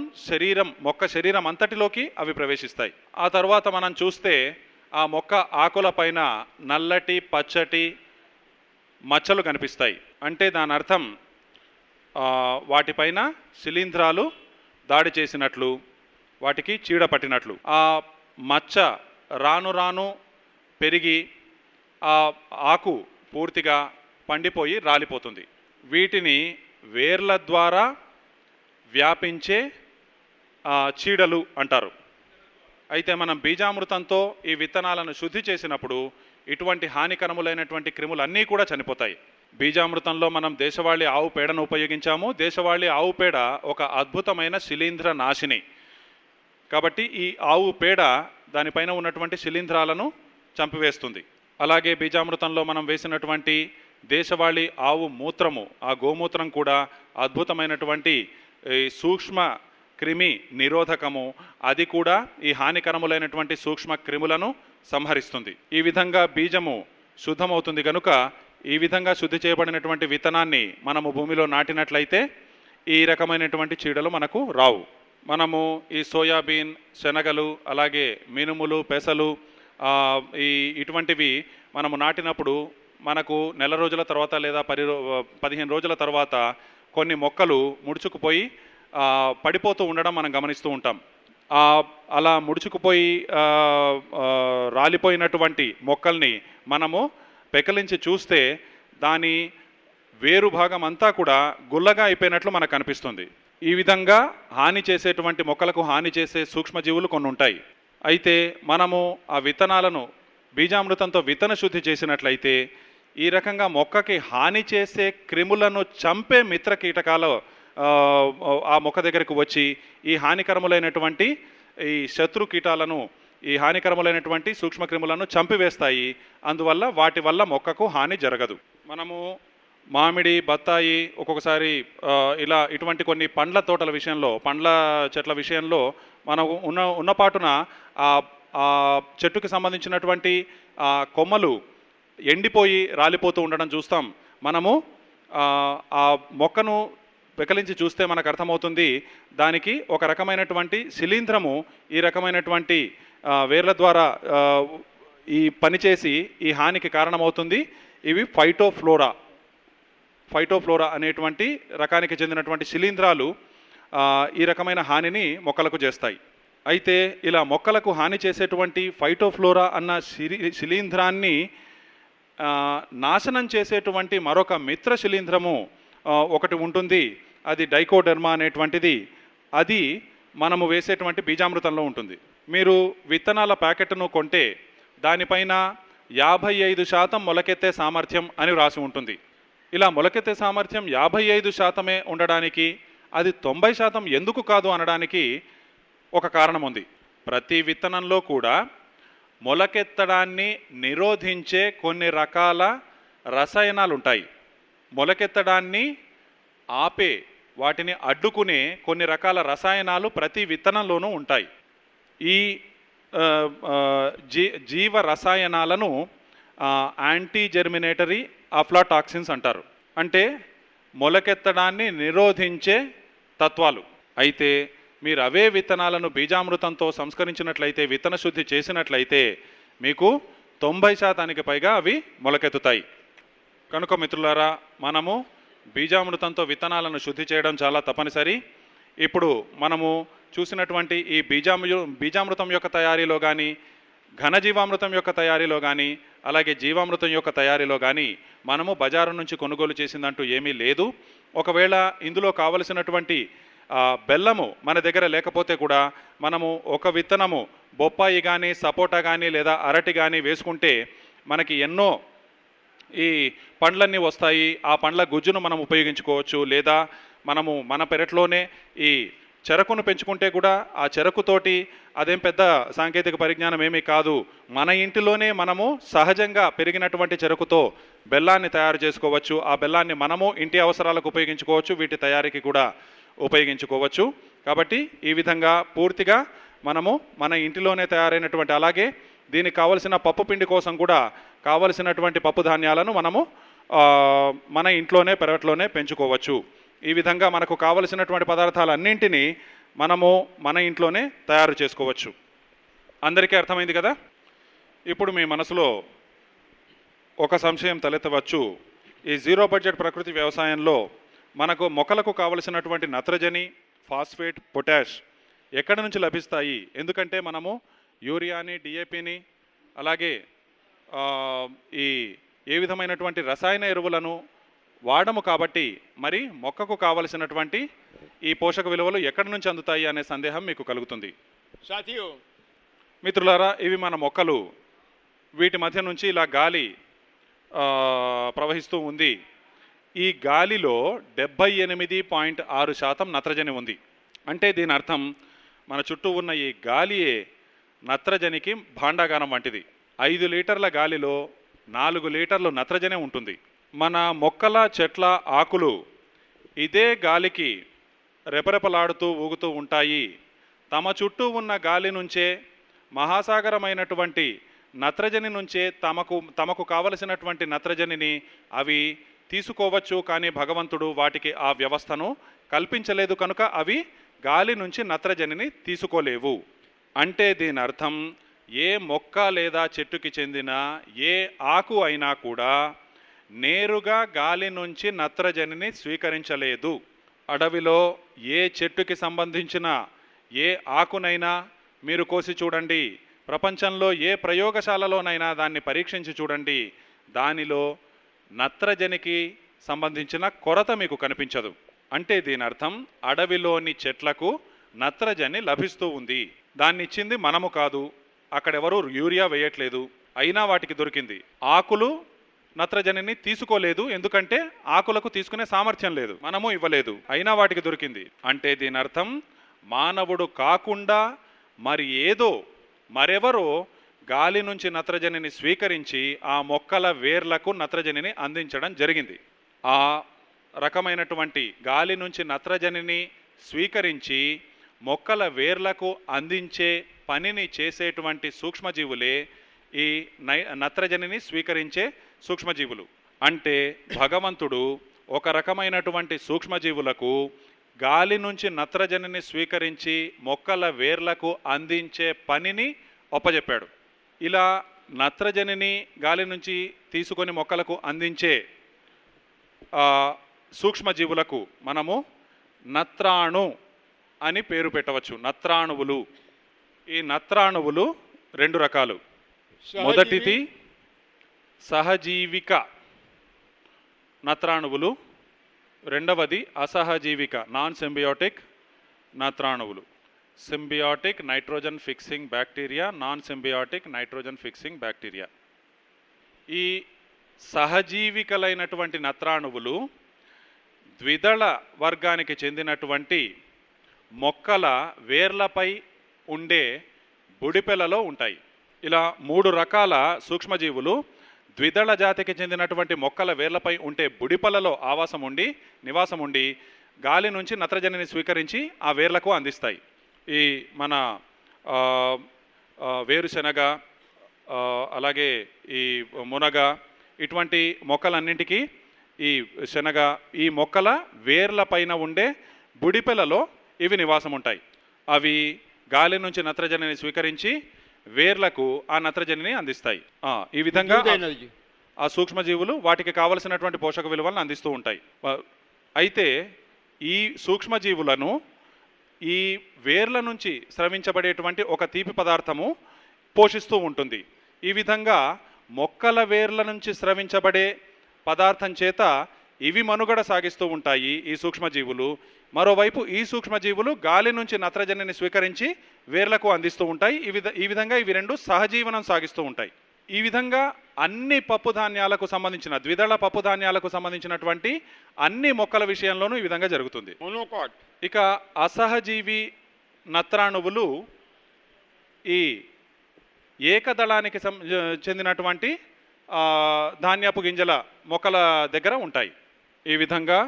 [SPEAKER 1] మొక్క శరీరం అంతటిలోకి అవి ప్రవేశిస్తాయి. ఆ తర్వాత మనం చూస్తే ఆ మొక్క ఆకుల పైన నల్లటి, పచ్చటి మచ్చలు కనిపిస్తాయి. అంటే దాని అర్థం వాటిపైన శిలీంధ్రాలు దాడి చేసినట్లు, వాటికి చీడ పట్టినట్లు. ఆ మచ్చ రాను రాను పెరిగి ఆ ఆకు పూర్తిగా పండిపోయి రాలిపోతుంది. వీటిని వేర్ల ద్వారా వ్యాపించే చీడలు అంటారు. అయితే మనం బీజామృతంతో ఈ విత్తనాలను శుద్ధి చేసినప్పుడు ఇటువంటి హానికరములైనటువంటి క్రిములన్నీ కూడా చనిపోతాయి. బీజామృతంలో మనం దేశవాళీ ఆవు పేడను ఉపయోగించాము. దేశవాళీ ఆవు పేడ ఒక అద్భుతమైన శిలీంధ్ర నాశిని. కాబట్టి ఈ ఆవు పేడ దానిపైన ఉన్నటువంటి శిలీంధ్రాలను చంపివేస్తుంది. అలాగే బీజామృతంలో మనం వేసినటువంటి దేశవాళీ ఆవు మూత్రము, ఆ గోమూత్రం కూడా అద్భుతమైనటువంటి సూక్ష్మ క్రిమి నిరోధకము. అది కూడా ఈ హానికరములైనటువంటి సూక్ష్మ క్రిములను సంహరిస్తుంది. ఈ విధంగా బీజము శుద్ధమవుతుంది కనుక ఈ విధంగా శుద్ధి చేయబడినటువంటి విత్తనాన్ని మనము భూమిలో నాటినట్లయితే ఈ రకమైనటువంటి చీడలు మనకు రావు. మనము ఈ సోయాబీన్, శనగలు, అలాగే మినుములు, పెసలు ఇటువంటివి మనము నాటినప్పుడు మనకు నెల రోజుల తర్వాత లేదా 15 రోజుల తర్వాత కొన్ని మొక్కలు ముడుచుకుపోయి పడిపోతూ ఉండడం మనం గమనిస్తూ ఉంటాం. అలా ముడుచుకుపోయి రాలిపోయినటువంటి మొక్కల్ని మనము పెకలించి చూస్తే దాని వేరు భాగం అంతా కూడా గుల్లగా అయిపోయినట్లు మనకు కనిపిస్తుంది. ఈ విధంగా హాని చేసేటువంటి మొక్కలకు హాని చేసే సూక్ష్మజీవులు కొన్ని ఉంటాయి. అయితే మనము ఆ విత్తనాలను బీజామృతంతో విత్తన శుద్ధి చేసినట్లయితే ఈ రకంగా మొక్కకి హాని చేసే క్రిములను చంపే మిత్ర కీటకాలు ఆ మొక్క దగ్గరకు వచ్చి ఈ హానికరములైనటువంటి ఈ శత్రు కీటాలను, ఈ హానికరములైనటువంటి సూక్ష్మక్రిములను చంపివేస్తాయి. అందువల్ల వాటి వల్ల మొక్కకు హాని జరగదు. మనము మామిడి, బత్తాయి, ఒక్కొక్కసారి ఇటువంటి కొన్ని పండ్ల తోటల విషయంలో, పండ్ల చెట్ల విషయంలో మనం ఉన్నపాటున ఆ చెట్టుకి సంబంధించినటువంటి కొమ్మలు ఎండిపోయి రాలిపోతూ ఉండడం చూస్తాం. మనము ఆ మొక్కను పెకలించి చూస్తే మనకు అర్థమవుతుంది దానికి ఒక రకమైనటువంటి శిలీంధ్రము ఈ రకమైనటువంటి వేర్ల ద్వారా ఈ పనిచేసి ఈ హానికి కారణమవుతుంది. ఇవి ఫైటోఫ్లోరా అనేటువంటి రకానికి చెందినటువంటి శిలీంధ్రాలు ఈ రకమైన హానిని మొక్కలకు చేస్తాయి. అయితే ఇలా మొక్కలకు హాని చేసేటువంటి ఫైటోఫ్లోరా అన్న శిలీంధ్రాన్ని నాశనం చేసేటువంటి మరొక మిత్ర శిలీంధ్రము ఒకటి ఉంటుంది. అది డైకోడెర్మా అనేటువంటిది. అది మనము వేసేటువంటి బీజామృతంలో ఉంటుంది. మీరు విత్తనాల ప్యాకెట్ను కొంటే దానిపైన 55% మొలకెత్తే సామర్థ్యం అని వ్రాసి ఉంటుంది. ఇలా మొలకెత్తే సామర్థ్యం 55% ఉండడానికి అది 90% ఎందుకు కాదు అనడానికి ఒక కారణం ఉంది. ప్రతి విత్తనంలో కూడా మొలకెత్తడాన్ని నిరోధించే కొన్ని రకాల రసాయనాలు ఉంటాయి. మొలకెత్తడాన్ని ఆపే, వాటిని అడ్డుకునే కొన్ని రకాల రసాయనాలు ప్రతి విత్తనంలోనూ ఉంటాయి. ఈ జీవ రసాయనాలను యాంటీ జెర్మినేటరీ అఫ్లాటాక్సిన్స్ అంటారు. అంటే మొలకెత్తడాన్ని నిరోధించే తత్వాలు. అయితే మీరు అవే విత్తనాలను బీజామృతంతో సంస్కరించినట్లయితే, విత్తన శుద్ధి చేసినట్లయితే మీకు 90% పైగా అవి మొలకెత్తుతాయి. కనుక మిత్రులారా, మనము బీజామృతంతో విత్తనాలను శుద్ధి చేయడం చాలా తప్పనిసరి. ఇప్పుడు మనము చూసినటువంటి ఈ బీజామృతం యొక్క తయారీలో కానీ, ఘనజీవామృతం యొక్క తయారీలో కానీ అలాగే జీవామృతం యొక్క తయారీలో కానీ మనము బజారు నుంచి కొనుగోలు చేసిందంటూ ఏమీ లేదు. ఒకవేళ ఇందులో కావలసినటువంటి బెల్లము మన దగ్గర లేకపోతే కూడా మనము ఒక విత్తనము బొప్పాయి కానీ సపోటా కానీ లేదా అరటి కానీ వేసుకుంటే మనకి ఎన్నో ఈ పండ్లన్నీ వస్తాయి. ఆ పండ్ల గుజ్జును మనం ఉపయోగించుకోవచ్చు. లేదా మనము మన పెరట్లోనే ఈ చెరకును పెంచుకుంటే కూడా ఆ చెరకుతోటి అదేం పెద్ద సాంకేతిక పరిజ్ఞానం ఏమీ కాదు. మన ఇంటిలోనే మనము సహజంగా పెరిగినటువంటి చెరకుతో బెల్లాన్ని తయారు చేసుకోవచ్చు. ఆ బెల్లాన్ని మనము ఇంటి అవసరాలకు ఉపయోగించుకోవచ్చు, వీటి తయారీకి కూడా ఉపయోగించుకోవచ్చు. కాబట్టి ఈ విధంగా పూర్తిగా మనము మన ఇంటిలోనే తయారైనటువంటి, అలాగే దీనికి కావలసిన పప్పు పిండి కోసం కూడా కావలసినటువంటి పప్పు ధాన్యాలను మనము మన ఇంట్లోనే పెరట్లోనే పెంచుకోవచ్చు. ఈ విధంగా మనకు కావలసినటువంటి పదార్థాలన్నింటినీ మనము మన ఇంట్లోనే తయారు చేసుకోవచ్చు. అందరికీ అర్థమైంది కదా? ఇప్పుడు మీ మనసులో ఒక సంశయం తలెత్తవచ్చు. ఈ జీరో బడ్జెట్ ప్రకృతి వ్యవసాయంలో మనకు మొక్కలకు కావలసినటువంటి నత్రజని, ఫాస్ఫేట్, పొటాష్ ఎక్కడి నుంచి లభిస్తాయి? ఎందుకంటే మనము యూరియాని, డిఏపిని అలాగే ఈ ఏ విధమైనటువంటి రసాయన ఎరువులను వాడము కాబట్టి మరి మొక్కకు కావలసినటువంటి ఈ పోషక విలువలు ఎక్కడి నుంచి అందుతాయి అనే సందేహం మీకు కలుగుతుంది.
[SPEAKER 2] साथियों,
[SPEAKER 1] మిత్రులారా, ఇవి మన మొక్కలు. వీటి మధ్య నుంచి ఇలా గాలి ప్రవహిస్తూ ఉంది. ఈ గాలిలో 78.6% నత్రజని ఉంది. అంటే దీని అర్థం మన చుట్టూ ఉన్న ఈ గాలియే నత్రజనికి భాండాగారం వంటిది. 5 లీటర్ల గాలిలో 4 లీటర్లు నత్రజనే ఉంటుంది. మన మొక్కల, చెట్ల ఆకులు ఇదే గాలికి రెపరెపలాడుతూ ఊగుతూ ఉంటాయి. తమ చుట్టూ ఉన్న గాలి నుంచే, మహాసాగరమైనటువంటి నత్రజని నుంచే తమకు కావలసినటువంటి నత్రజనిని అవి తీసుకోవచ్చు. కానీ భగవంతుడు వాటికి ఆ వ్యవస్థను కల్పించలేదు కనుక అవి గాలి నుంచి నత్రజనిని తీసుకోలేవు. అంటే దీని అర్థం ఏ మొక్క లేదా చెట్టుకి చెందిన ఏ ఆకు అయినా కూడా నేరుగా గాలి నుంచి నత్రజనిని స్వీకరించలేదు. అడవిలో ఏ చెట్టుకి సంబంధించిన ఏ ఆకునైనా మీరు కోసి చూడండి, ప్రపంచంలో ఏ ప్రయోగశాలలోనైనా దాన్ని పరీక్షించి చూడండి, దానిలో నత్రజనికి సంబంధించిన కొరత మీకు కనిపించదు. అంటే దీని అర్థం అడవిలోని చెట్లకు నత్రజని లభిస్తూ ఉంది. దాన్ని ఇచ్చింది మనము కాదు, అక్కడెవరూ యూరియా వేయట్లేదు, అయినా వాటికి దొరికింది. ఆకులు నత్రజనిని తీసుకోలేదు, ఎందుకంటే ఆకులకు తీసుకునే సామర్థ్యం లేదు, మనము ఇవ్వలేదు, అయినా వాటికి దొరికింది. అంటే దీని అర్థం మానవుడు కాకుండా మరి ఏదో మరెవరో గాలి నుంచి నత్రజనిని స్వీకరించి ఆ మొక్కల వేర్లకు నత్రజనిని అందించడం జరిగింది. ఆ రకమైనటువంటి గాలి నుంచి నత్రజనిని స్వీకరించి మొక్కల వేర్లకు అందించే పనిని చేసేటువంటి సూక్ష్మజీవులే ఈ నత్రజనిని స్వీకరించే సూక్ష్మజీవులు. అంటే భగవంతుడు ఒక రకమైనటువంటి సూక్ష్మజీవులకు గాలి నుంచి నత్రజనిని స్వీకరించి మొక్కల వేర్లకు అందించే పనిని ఒప్పజెప్పాడు. ఇలా నత్రజనిని గాలి నుంచి తీసుకొని మొక్కలకు అందించే సూక్ష్మజీవులకు మనము నత్రాణు అని పేరు పెట్టవచ్చు. నత్రాణువులు. ఈ నత్రాణువులు 2 రకాలు. మొదటిది సహజీవిక నత్రాణువులు, రెండవది అసహజీవిక నాన్ సింబియోటిక్ నత్రాణువులు. Symbiotic nitrogen fixing bacteria, non symbiotic nitrogen fixing bacteria. ఈ సహజీవికలైనటువంటి నత్రాణువులు ద్విదళ వర్గానికి చెందినటువంటి మొక్కల వేర్లపై ఉండే బుడిపెలలో ఉంటాయి. ఇలా 3 రకాల సూక్ష్మజీవులు ద్విదళ జాతికి చెందినటువంటి మొక్కల వేర్లపై ఉంటే బుడిపలలో నివాసం ఉండి గాలి నుంచి నత్రజనిని స్వీకరించి ఆ వేర్లకు అందిస్తాయి. ఈ మన వేరుశనగ, అలాగే ఈ మునగ, ఇటువంటి మొక్కలన్నింటికీ ఈ శనగ, ఈ మొక్కల వేర్ల పైన ఉండే బుడిపెలలో ఇవి నివాసం ఉంటాయి. అవి గాలి నుంచి నత్రజనిని స్వీకరించి వేర్లకు ఆ నత్రజనిని అందిస్తాయి. ఈ విధంగా ఆ సూక్ష్మజీవులు వాటికి కావలసినటువంటి పోషక విలువలను అందిస్తూ ఉంటాయి. అయితే ఈ సూక్ష్మజీవులను ఈ వేర్ల నుంచి స్రవించబడేటువంటి ఒక తీపి పదార్థము పోషిస్తూ ఉంటుంది. ఈ విధంగా మొక్కల వేర్ల నుంచి స్రవించబడే పదార్థం చేత ఇవి మనుగడ సాగిస్తూ ఉంటాయి ఈ సూక్ష్మజీవులు. మరోవైపు ఈ సూక్ష్మజీవులు గాలి నుంచి నత్రజనిని స్వీకరించి వేర్లకు అందిస్తూ ఉంటాయి. ఈ విధంగా ఇవి రెండు సహజీవనం సాగిస్తూ ఉంటాయి. ఈ విధంగా అన్ని పప్పు ధాన్యాలకు సంబంధించిన ద్విదళ పప్పు ధాన్యాలకు సంబంధించినటువంటి అన్ని మొక్కల విషయంలోనూ ఈ విధంగా జరుగుతుంది.
[SPEAKER 2] मोनोकॉट
[SPEAKER 1] ఇక అసహజీవి నత్రాణువులు ఈ ఏకదళానికి చెందినటువంటి ధాన్యపు గింజల మొక్కల దగ్గర ఉంటాయి. ఈ విధంగా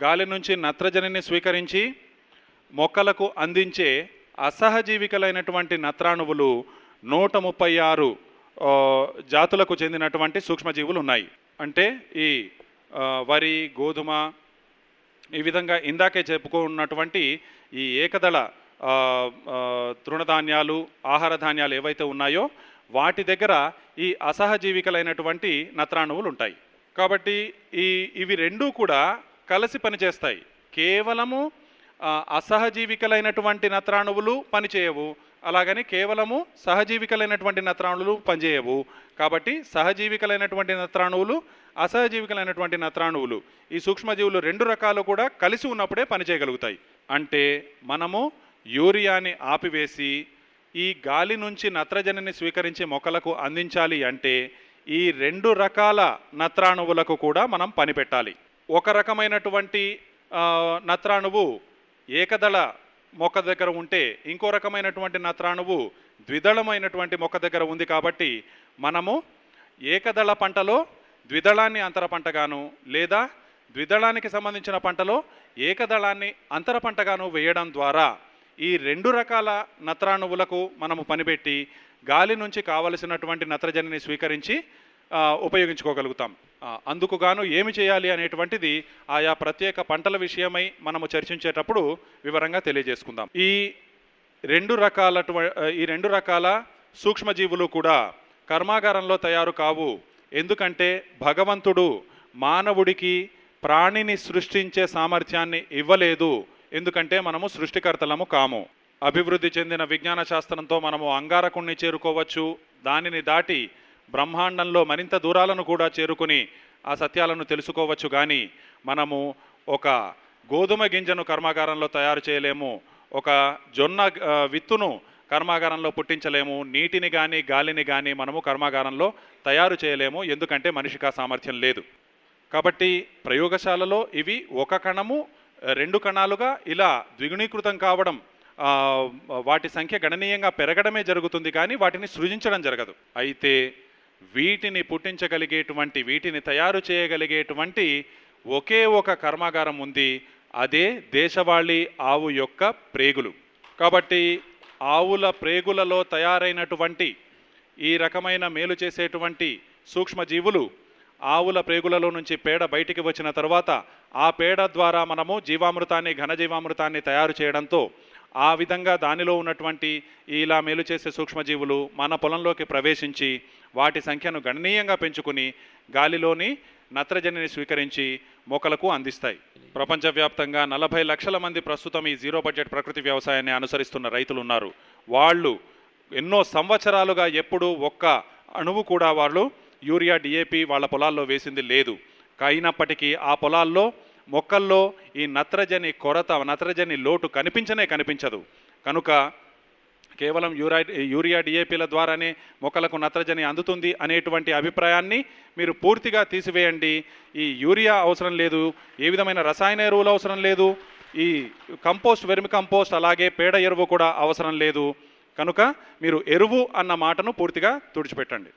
[SPEAKER 1] గాలి నుంచి నత్రజనిని స్వీకరించి మొక్కలకు అందించే అసహజీవికలైనటువంటి నత్రాణువులు 136 జాతులకు చెందినటువంటి సూక్ష్మజీవులు ఉన్నాయి. అంటే ఈ వరి, గోధుమ, ఈ విధంగా ఇందాకే చెప్పుకున్నటువంటి ఈ ఏకదళ తృణధాన్యాలు, ఆహార ధాన్యాలు ఏవైతే ఉన్నాయో వాటి దగ్గర ఈ అసహజీవికలైనటువంటి నత్రాణువులు ఉంటాయి. కాబట్టి ఇవి రెండూ కూడా కలిసి పనిచేస్తాయి. కేవలము అసహజీవికలైనటువంటి నత్రాణువులు పనిచేయవు, అలాగని కేవలము సహజీవికలైనటువంటి నత్రాణువులు పనిచేయవు. కాబట్టి సహజీవికలైనటువంటి నత్రాణువులు, అసహజీవికలైనటువంటి నత్రాణువులు, ఈ సూక్ష్మజీవులు రెండు రకాలు కూడా కలిసి ఉన్నప్పుడే పనిచేయగలుగుతాయి. అంటే మనము యూరియాని ఆపివేసి ఈ గాలి నుంచి నత్రజనిని స్వీకరించి మొక్కలకు అందించాలి అంటే ఈ రెండు రకాల నత్రాణువులకు కూడా మనం పనిపెట్టాలి. ఒక రకమైనటువంటి నత్రాణువు ఏకదళ మొక్క దగ్గర ఉంటే ఇంకో రకమైనటువంటి నత్రాణువు ద్విదళమైనటువంటి మొక్క దగ్గర ఉంది. కాబట్టి మనము ఏకదళ పంటలో ద్విదళాన్ని అంతర పంటగాను, లేదా ద్విదళానికి సంబంధించిన పంటలో ఏకదళాన్ని అంతర పంటగాను వేయడం ద్వారా ఈ రెండు రకాల నత్రాణువులకు మనము పనిపెట్టి గాలి నుంచి కావలసినటువంటి నత్రజనిని స్వీకరించి ఉపయోగించుకోగలుగుతాం. అందుకు గాను ఏమి చేయాలి అనేటువంటిది ఆయా ప్రత్యేక పంటల విషయమై మనము చర్చించేటప్పుడు వివరంగా తెలియజేసుకుందాం. ఈ రెండు రకాల సూక్ష్మజీవులు కూడా కర్మాగారంలో తయారు కావు. ఎందుకంటే భగవంతుడు మానవుడికి ప్రాణిని సృష్టించే సామర్థ్యాన్ని ఇవ్వలేదు. ఎందుకంటే మనము సృష్టికర్తలము కాము. అభివృద్ధి చెందిన విజ్ఞాన శాస్త్రంతో మనము అంగారకుణ్ణి చేరుకోవచ్చు, దానిని దాటి బ్రహ్మాండంలో మరింత దూరాలను కూడా చేరుకుని ఆ సత్యాలను తెలుసుకోవచ్చు. కానీ మనము ఒక గోధుమ గింజను కర్మాగారంలో తయారు చేయలేము, ఒక జొన్న విత్తును కర్మాగారంలో పుట్టించలేము, నీటిని కానీ గాలిని కానీ మనము కర్మాగారంలో తయారు చేయలేము. ఎందుకంటే మనిషికి ఆ సామర్థ్యం లేదు. కాబట్టి ప్రయోగశాలలో ఇవి ఒక కణము రెండు కణాలుగా ఇలా ద్విగుణీకృతం కావడం, వాటి సంఖ్య గణనీయంగా పెరగడమే జరుగుతుంది, కానీ వాటిని సృజించడం జరగదు. అయితే వీటిని పుట్టించగలిగేటువంటి, వీటిని తయారు చేయగలిగేటువంటి ఒకే ఒక కర్మాగారం ఉంది. అదే దేశవాళీ ఆవు యొక్క ప్రేగులు. కాబట్టి ఆవుల ప్రేగులలో తయారైనటువంటి ఈ రకమైన మేలు చేసేటువంటి సూక్ష్మజీవులు ఆవుల ప్రేగులలో నుంచి పేడ బయటికి వచ్చిన తర్వాత ఆ పేడ ద్వారా మనము జీవామృతాన్ని, ఘనజీవామృతాన్ని తయారు చేయడంతో ఆ విధంగా దానిలో ఉన్నటువంటి ఇలా మేలు చేసే సూక్ష్మజీవులు మన పొలంలోకి ప్రవేశించి వాటి సంఖ్యను గణనీయంగా పెంచుకుని గాలిలోని నత్రజనిని స్వీకరించి మొక్కలకు అందిస్తాయి. ప్రపంచవ్యాప్తంగా 40 లక్షల మంది ప్రస్తుతం ఈ జీరో బడ్జెట్ ప్రకృతి వ్యవసాయాన్ని అనుసరిస్తున్న రైతులు ఉన్నారు. వాళ్ళు ఎన్నో సంవత్సరాలుగా ఎప్పుడూ ఒక్క అణువు కూడా వాళ్ళు యూరియా, డిఏపి వాళ్ళ పొలాల్లో వేసింది లేదు. అయినప్పటికీ ఆ పొలాల్లో మొక్కల్లో ఈ నత్రజని కొరత, నత్రజని లోటు కనిపించదు. కనుక కేవలం యూరియా, డిఏపిల ద్వారానే మొక్కలకు నత్రజని అందుతుంది అనేటువంటి అభిప్రాయాన్ని మీరు పూర్తిగా తీసివేయండి. ఈ యూరియా అవసరం లేదు, ఏ విధమైన రసాయన ఎరువులు అవసరం లేదు, ఈ కంపోస్ట్, వెర్మి కంపోస్ట్, అలాగే పేడ ఎరువు కూడా అవసరం లేదు. కనుక మీరు ఎరువు అన్న మాటను పూర్తిగా తుడిచిపెట్టండి.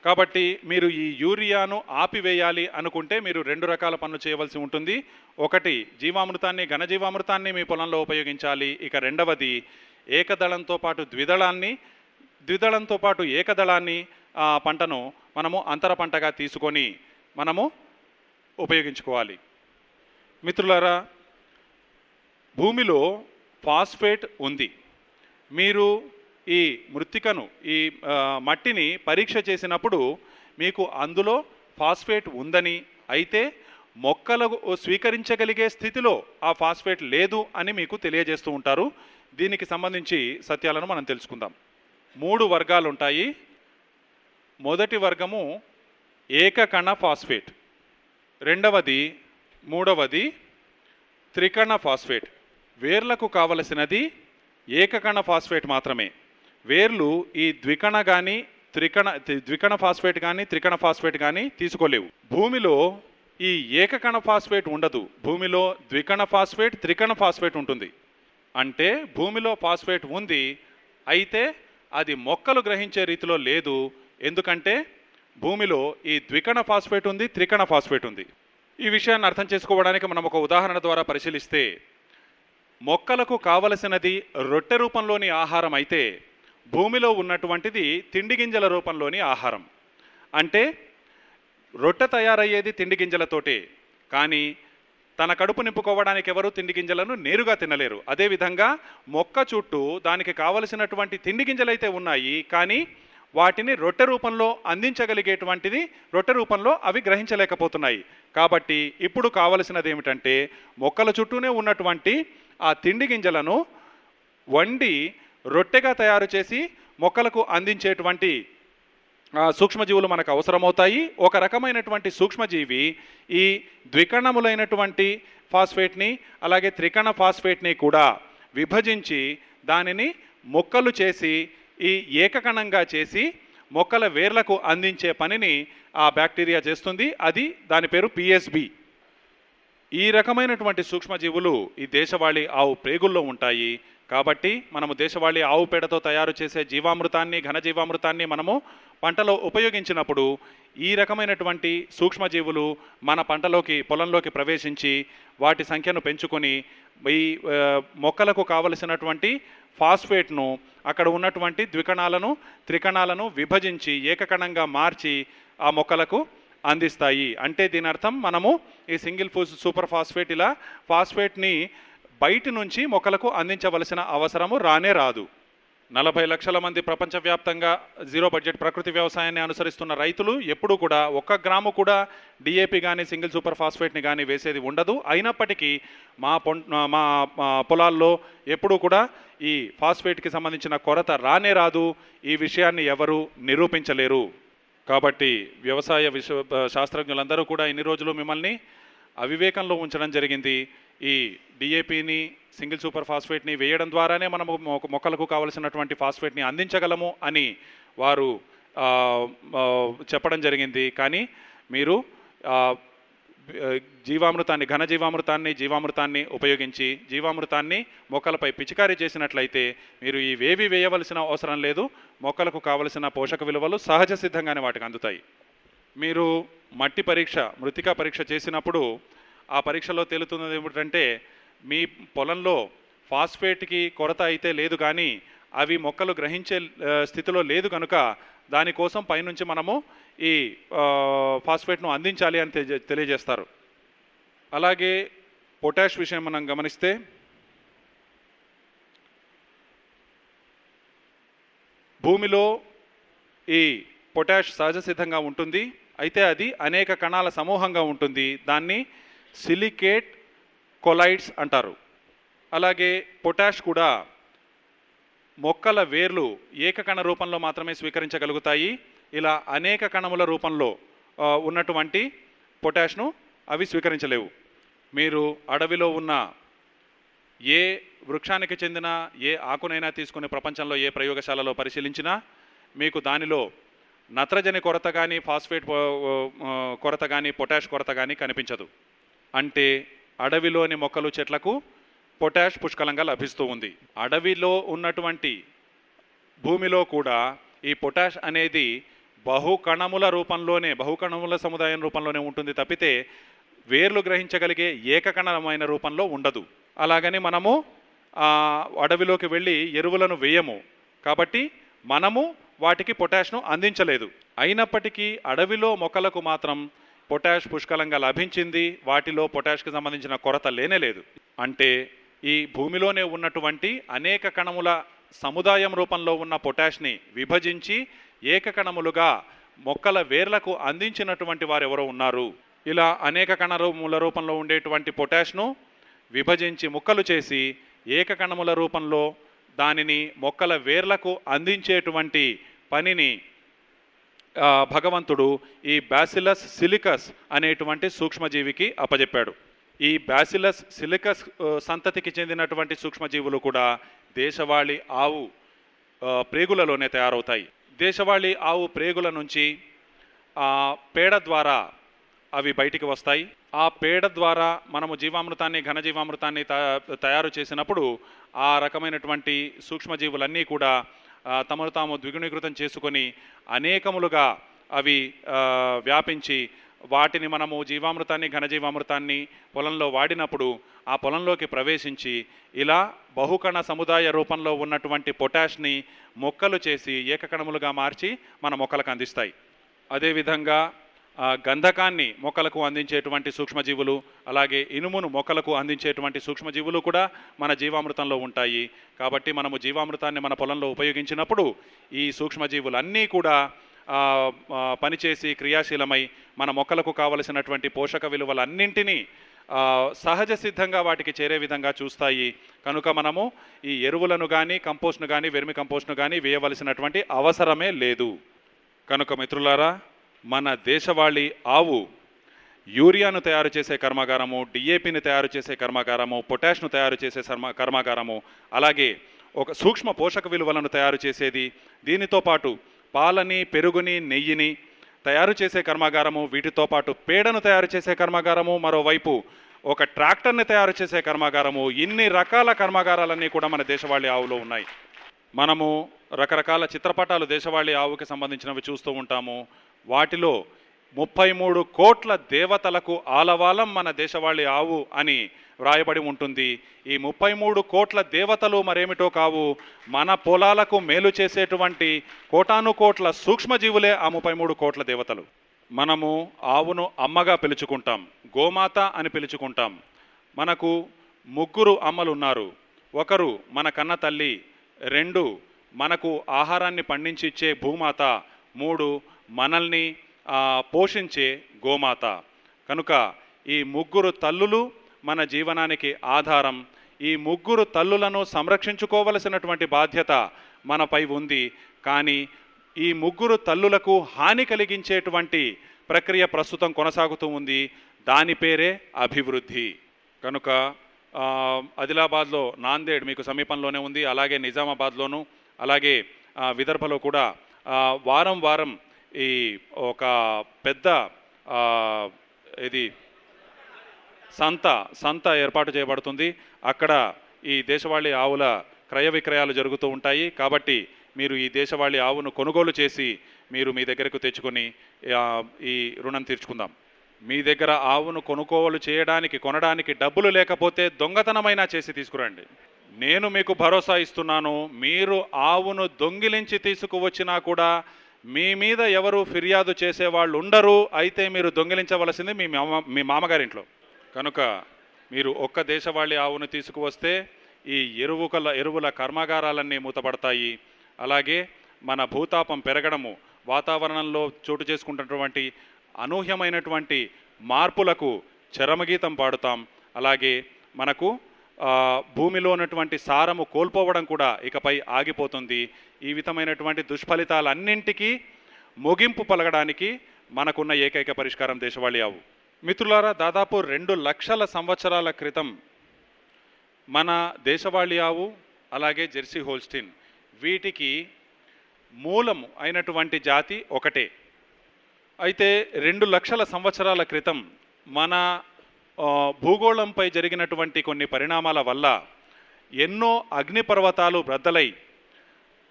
[SPEAKER 1] కాబట్టి మీరు ఈ యూరియాను ఆపివేయాలి అనుకుంటే మీరు రెండు రకాల పనులు చేయవలసి ఉంటుంది. ఒకటి, జీవామృతాన్ని, ఘనజీవామృతాన్ని మీ పొలంలో ఉపయోగించాలి. ఇక రెండవది, ఏకదళంతో పాటు ద్విదళంతో పాటు ఏకదళాన్ని పంటను మనము అంతర పంటగా తీసుకొని మనము ఉపయోగించుకోవాలి. మిత్రులారా, భూమిలో ఫాస్ఫేట్ ఉంది. మీరు ఈ మృత్తికను, ఈ మట్టిని పరీక్ష చేసినప్పుడు మీకు అందులో ఫాస్ఫేట్ ఉందని, అయితే మొక్కలు స్వీకరించగలిగే స్థితిలో ఆ ఫాస్ఫేట్ లేదు అని మీకు తెలియజేస్తూ ఉంటారు. దీనికి సంబంధించి సత్యాలను మనం తెలుసుకుందాం. 3 వర్గాలు ఉంటాయి. మొదటి వర్గము ఏకకణ ఫాస్ఫేట్, మూడవది త్రికణ ఫాస్ఫేట్. వేర్లకు కావలసినది ఏకకణ ఫాస్ఫేట్ మాత్రమే. వేర్లు ఈ ద్వికణ ఫాస్ఫేట్ కానీ త్రికణ ఫాస్ఫేట్ కానీ తీసుకోలేవు. భూమిలో ఈ ఏకకణ ఫాస్ఫేట్ ఉండదు. భూమిలో ద్వికణ ఫాస్ఫేట్, త్రికణ ఫాస్ఫేట్ ఉంటుంది. అంటే భూమిలో ఫాస్ఫేట్ ఉంది, అయితే అది మొక్కలు గ్రహించే రీతిలో లేదు. ఎందుకంటే భూమిలో ఈ ద్వికణ ఫాస్ఫేట్ ఉంది, త్రికణ ఫాస్ఫేట్ ఉంది. ఈ విషయాన్ని అర్థం చేసుకోవడానికి మనం ఒక ఉదాహరణ ద్వారా పరిశీలిస్తే, మొక్కలకు కావలసినది రొట్టె రూపంలోని ఆహారం అయితే భూమిలో ఉన్నటువంటిది తిండి గింజల రూపంలోని ఆహారం. అంటే రొట్టె తయారయ్యేది తిండి గింజలతోటే, కానీ తన కడుపు నింపుకోవడానికి ఎవరు తిండి గింజలను నేరుగా తినలేరు. అదేవిధంగా మొక్క చుట్టూ దానికి కావలసినటువంటి తిండి గింజలైతే ఉన్నాయి, కానీ వాటిని రొట్టె రూపంలో అందించగలిగేటువంటిది రొట్టె రూపంలో అవి గ్రహించలేకపోతున్నాయి. కాబట్టి ఇప్పుడు కావలసినది ఏమిటంటే, మొక్కల చుట్టూనే ఉన్నటువంటి ఆ తిండి గింజలను వండి రొట్టెగా తయారు చేసి మొక్కలకు అందించేటువంటి సూక్ష్మజీవులు మనకు అవసరమవుతాయి. ఒక రకమైనటువంటి సూక్ష్మజీవి ఈ ద్వికణములైనటువంటి ఫాస్ఫేట్ని అలాగే త్రికణ ఫాస్ఫేట్ని కూడా విభజించి దానిని మొక్కలు చేసి ఈ ఏకకణంగా చేసి మొక్కల వేర్లకు అందించే పనిని ఆ బ్యాక్టీరియా చేస్తుంది. దాని పేరు పిఎస్బి. ఈ రకమైనటువంటి సూక్ష్మజీవులు ఈ దేశవాళీ ఆవు ప్రేగుల్లో ఉంటాయి. కాబట్టి మనము దేశవాళీ ఆవు పేడతో తయారు చేసే జీవామృతాన్ని, ఘనజీవామృతాన్ని మనము పంటలో ఉపయోగించినప్పుడు ఈ రకమైనటువంటి సూక్ష్మజీవులు మన పొలంలోకి ప్రవేశించి వాటి సంఖ్యను పెంచుకొని ఈ మొక్కలకు కావలసినటువంటి ఫాస్ఫేట్ను, అక్కడ ఉన్నటువంటి ద్వికణాలను త్రికణాలను విభజించి ఏకకణంగా మార్చి ఆ మొక్కలకు అందిస్తాయి. అంటే దీని అర్థం మనము ఈ సింగిల్ సూపర్ ఫాస్ఫేట్ ఇలా ఫాస్ఫేట్ని బయటి నుంచి మొక్కలకు అందించవలసిన అవసరము రానే రాదు. 40 లక్షల మంది ప్రపంచవ్యాప్తంగా జీరో బడ్జెట్ ప్రకృతి వ్యవసాయాన్ని అనుసరిస్తున్న రైతులు ఎప్పుడూ కూడా 1 గ్రాము కూడా డిఏపి కానీ సింగిల్ సూపర్ ఫాస్ఫేట్ని కానీ వేసేది ఉండదు. అయినప్పటికీ మా పొలాల్లో ఎప్పుడూ కూడా ఈ ఫాస్ఫేట్కి సంబంధించిన కొరత రానే రాదు. ఈ విషయాన్ని ఎవరు నిరూపించలేరు. కాబట్టి వ్యవసాయ శాస్త్రజ్ఞులందరూ కూడా ఇన్ని రోజులు మిమ్మల్ని అవివేకంలో ఉంచడం జరిగింది. ఈ డిఏపిని సింగిల్ సూపర్ ఫాస్ఫేట్ని వేయడం ద్వారానే మనము మొక్కలకు కావలసినటువంటి ఫాస్ఫేట్ని అందించగలము అని వారు చెప్పడం జరిగింది. కానీ మీరు జీవామృతాన్ని ఉపయోగించి జీవామృతాన్ని మొక్కలపై పిచికారీ చేసినట్లయితే మీరు ఇవేవి వేయవలసిన అవసరం లేదు. మొక్కలకు కావలసిన పోషక విలువలు సహజ సిద్ధంగానే వాటికి అందుతాయి. మీరు మట్టి పరీక్ష, మృతికా పరీక్ష చేసినప్పుడు ఆ పరీక్షలో తేలుతున్నది ఏమిటంటే, మీ పొలంలో ఫాస్ఫేట్కి కొరత అయితే లేదు, కానీ అవి మొక్కలు గ్రహించే స్థితిలో లేదు కనుక దానికోసం పైనుంచి మనము ఈ ఫాస్ఫేట్ను అందించాలి అని తెలియజేస్తారు. అలాగే పొటాష్ విషయం మనం గమనిస్తే, భూమిలో ఈ పొటాష్ సహజ సిద్ధంగా ఉంటుంది. అయితే అది అనేక కణాల సమూహంగా ఉంటుంది. దాన్ని సిలికేట్ కొలైడ్స్ అంటారు. అలాగే పొటాష్ కూడా మొక్కల వేర్లు ఏకకణ రూపంలో మాత్రమే స్వీకరించగలుగుతాయి. ఇలా అనేక కణముల రూపంలో ఉన్నటువంటి పొటాష్ను అవి స్వీకరించలేవు. మీరు అడవిలో ఉన్న ఏ వృక్షానికి చెందిన ఏ ఆకునైనా తీసుకుని ప్రపంచంలో ఏ ప్రయోగశాలలో పరిశీలించినా మీకు దానిలో నత్రజని కొరత కానీ, ఫాస్ఫేట్ కొరత కానీ, పొటాష్ కొరత కానీ కనిపించదు. అంటే అడవిలోని మొక్కలు, చెట్లకు పొటాష్ పుష్కలంగా లభిస్తూ ఉంది. అడవిలో ఉన్నటువంటి భూమిలో కూడా ఈ పొటాష్ అనేది బహుకణముల సముదాయం రూపంలోనే ఉంటుంది తప్పితే వేర్లు గ్రహించగలిగే ఏకకణమైన రూపంలో ఉండదు. అలాగని మనము అడవిలోకి వెళ్ళి ఎరువులను వేయము, కాబట్టి మనము వాటికి పొటాష్ను అందించలేదు. అయినప్పటికీ అడవిలో మొక్కలకు మాత్రం పొటాష్ పుష్కలంగా లభించింది. వాటిలో పొటాష్కి సంబంధించిన కొరత లేనేలేదు. అంటే ఈ భూమిలోనే ఉన్నటువంటి అనేక కణముల సముదాయం రూపంలో ఉన్న పొటాష్ని విభజించి ఏకకణములుగా మొక్కల వేర్లకు అందించినటువంటి వారు ఎవరో ఉన్నారు. ఇలా అనేక కణముల రూపంలో ఉండేటువంటి పొటాష్ను విభజించి ముక్కలు చేసి ఏకకణముల రూపంలో దానిని మొక్కల వేర్లకు అందించేటువంటి పనిని భగవంతుడు ఈ బ్యాసిలస్ సిలికస్ అనేటువంటి సూక్ష్మజీవికి అప్పజెప్పాడు. ఈ బ్యాసిలస్ సిలికస్ సంతతికి చెందినటువంటి సూక్ష్మజీవులు కూడా దేశవాళీ ఆవు ప్రేగులలోనే తయారవుతాయి. దేశవాళీ ఆవు ప్రేగుల నుంచి పేడ ద్వారా అవి బయటికి వస్తాయి. ఆ పేడ ద్వారా మనము జీవామృతాన్ని, ఘనజీవామృతాన్ని తయారు చేసినప్పుడు ఆ రకమైనటువంటి సూక్ష్మజీవులన్నీ కూడా తమను తాము ద్విగుణీకృతం చేసుకొని అనేకములుగా అవి వ్యాపించి వాటిని మనము జీవామృతాన్ని, ఘనజీవామృతాన్ని పొలంలో వాడినప్పుడు ఆ పొలంలోకి ప్రవేశించి ఇలా బహుకణ సముదాయ రూపంలో ఉన్నటువంటి పొటాష్ని మొక్కలు చేసి ఏకకణములుగా మార్చి మన మొక్కలకు అందిస్తాయి. అదేవిధంగా గంధకాన్ని మొక్కలకు అందించేటువంటి సూక్ష్మజీవులు, అలాగే ఇనుమును మొక్కలకు అందించేటువంటి సూక్ష్మజీవులు కూడా మన జీవామృతంలో ఉంటాయి. కాబట్టి మనము జీవామృతాన్ని మన పొలంలో ఉపయోగించినప్పుడు ఈ సూక్ష్మజీవులన్నీ కూడా పనిచేసి క్రియాశీలమై మన మొక్కలకు కావలసినటువంటి పోషక విలువలన్నింటినీ సహజ సిద్ధంగా వాటికి చేరే విధంగా చూస్తాయి. కనుక మనము ఈ ఎరువులను కానీ, కంపోస్ట్ను కానీ, వెర్మి కంపోస్ట్ను కానీ వేయవలసినటువంటి అవసరమే లేదు. కనుక మిత్రులారా, మన దేశవాళీ ఆవు యూరియాను తయారు చేసే కర్మాగారము, డిఏపిని తయారు చేసే కర్మాగారము, పొటాష్ను తయారు చేసే కర్మాగారము, అలాగే ఒక సూక్ష్మ పోషక విలువలను తయారు చేసేది, దీనితో పాటు పాలని, పెరుగుని, నెయ్యిని తయారు చేసే కర్మాగారము, వీటితో పాటు పేడను తయారు చేసే కర్మాగారము, మరోవైపు ఒక ట్రాక్టర్ని తయారు చేసే కర్మాగారము, ఇన్ని రకాల కర్మాగారాలన్నీ కూడా మన దేశవాళీ ఆవులో ఉన్నాయి. మనము రకరకాల చిత్రపటాలు దేశవాళీ ఆవుకి సంబంధించినవి చూస్తూ ఉంటాము. వాటిలో 33 కోట్ల దేవతలకు ఆలవాలం మన దేశవాళీ ఆవు అని వ్రాయబడి ఉంటుంది. ఈ 33 కోట్ల దేవతలు మరేమిటో కావు, మన పొలాలకు మేలు చేసేటువంటి కోటానుకోట్ల సూక్ష్మజీవులే ఆ 33 కోట్ల దేవతలు. మనము ఆవును అమ్మగా పిలుచుకుంటాం, గోమాత అని పిలుచుకుంటాం. మనకు 3 అమ్మలు ఉన్నారు. ఒకరు మన కన్న తల్లి, 2 మనకు ఆహారాన్ని పండించి ఇచ్చే భూమాత, 3 మనల్ని పోషించే గోమాత. కనుక ఈ 3 తల్లులు మన జీవనానికి ఆధారం. ఈ 3 తల్లులను సంరక్షించుకోవలసినటువంటి బాధ్యత మనపై ఉంది. కానీ ఈ 3 తల్లులకు హాని కలిగించేటువంటి ప్రక్రియ ప్రస్తుతం కొనసాగుతూ ఉంది. దాని పేరే అభివృద్ధి. కనుక ఆదిలాబాద్లో నాందేడ్ మీకు సమీపంలోనే ఉంది, అలాగే నిజామాబాద్లోను, అలాగే విదర్భలో కూడా వారం వారం ఈ ఒక పెద్ద ఇది సంత ఏర్పాటు చేయబడుతుంది. అక్కడ ఈ దేశవాళీ ఆవుల క్రయ విక్రయాలు జరుగుతూ ఉంటాయి. కాబట్టి మీరు ఈ దేశవాళీ ఆవును కొనుగోలు చేసి మీరు మీ దగ్గరకు తెచ్చుకొని ఈ రుణం తీర్చుకుందాం. మీ దగ్గర ఆవును కొనడానికి డబ్బులు లేకపోతే దొంగతనమైనా చేసి తీసుకురండి. నేను మీకు భరోసా ఇస్తున్నాను, మీరు ఆవును దొంగిలించి తీసుకువచ్చినా కూడా మీ మీద ఎవరు ఫిర్యాదు చేసేవాళ్ళు ఉండరు. అయితే మీరు దొంగిలించవలసింది మీ మామగారింట్లో. కనుక మీరు ఒక్క దేశవాళీ ఆవును తీసుకువస్తే ఈ ఎరువుల కర్మాగారాలన్నీ మూతపడతాయి. అలాగే మన భూతాపం పెరగడము, వాతావరణంలో చోటు చేసుకుంటున్నటువంటి అనూహ్యమైనటువంటి మార్పులకు చరమగీతం పాడుతాం. అలాగే మనకు భూమిలో ఉన్నటువంటి సారము కోల్పోవడం కూడా ఇకపై ఆగిపోతుంది. ఈ విధమైనటువంటి దుష్ఫలితాలన్నింటికీ ముగింపు పలకడానికి మనకున్న ఏకైక పరిష్కారం దేశవాళీ ఆవు. మిత్రులారా, దాదాపు 2 లక్షల సంవత్సరాల క్రితం మన దేశవాళీ ఆవు, అలాగే జెర్సీ హోల్స్టీన్, వీటికి మూలం అయినటువంటి జాతి ఒకటే. అయితే 2 లక్షల సంవత్సరాల క్రితం మన భూగోళంపై జరిగినటువంటి కొన్ని పరిణామాల వల్ల ఎన్నో అగ్నిపర్వతాలు బ్రద్దలై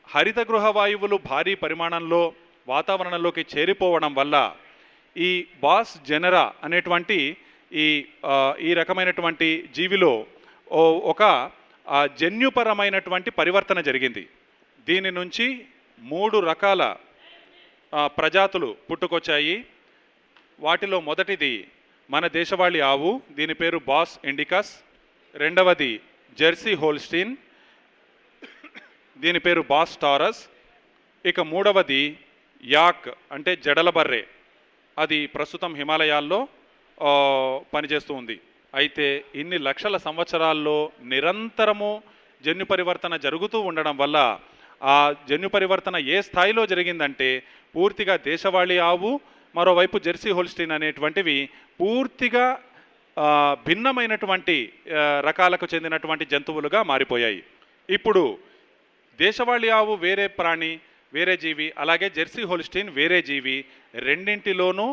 [SPEAKER 1] హరిత గృహ వాయువులు భారీ పరిమాణంలో వాతావరణంలోకి చేరిపోవడం వల్ల ఈ బాస్ జెనెరా అనేటువంటి ఈ రకమైనటువంటి జీవిలో ఒక జన్యుపరమైనటువంటి పరివర్తన జరిగింది. దీని నుంచి 3 రకాల ప్రజాతులు పుట్టుకొచ్చాయి. వాటిలో మొదటిది మన దేశవాళీ ఆవు, దీని పేరు బాస్ ఇండికస్. రెండవది జెర్సీ హోల్స్టీన్, దీని పేరు బాస్ టారస్. ఇక మూడవది యాక్ అంటే జడల బర్రె, అది ప్రస్తుతం హిమాలయాల్లో పనిచేస్తూ ఉంది. అయితే ఇన్ని లక్షల సంవత్సరాల్లో నిరంతరము జన్యు పరివర్తన జరుగుతూ ఉండడం వల్ల ఆ జన్యు పరివర్తన ఏ స్థాయిలో జరిగిందంటే పూర్తిగా దేశవాళీ ఆవు, మరోవైపు జెర్సీ హోల్స్టీన్ అనేటువంటివి పూర్తిగా భిన్నమైనటువంటి రకాలకు చెందినటువంటి జంతువులుగా మారిపోయాయి. ఇప్పుడు దేశవాళీ ఆవు వేరే ప్రాణి, వేరే జీవి, అలాగే జెర్సీ హోల్స్టీన్ వేరే జీవి. రెండింటిలోనూ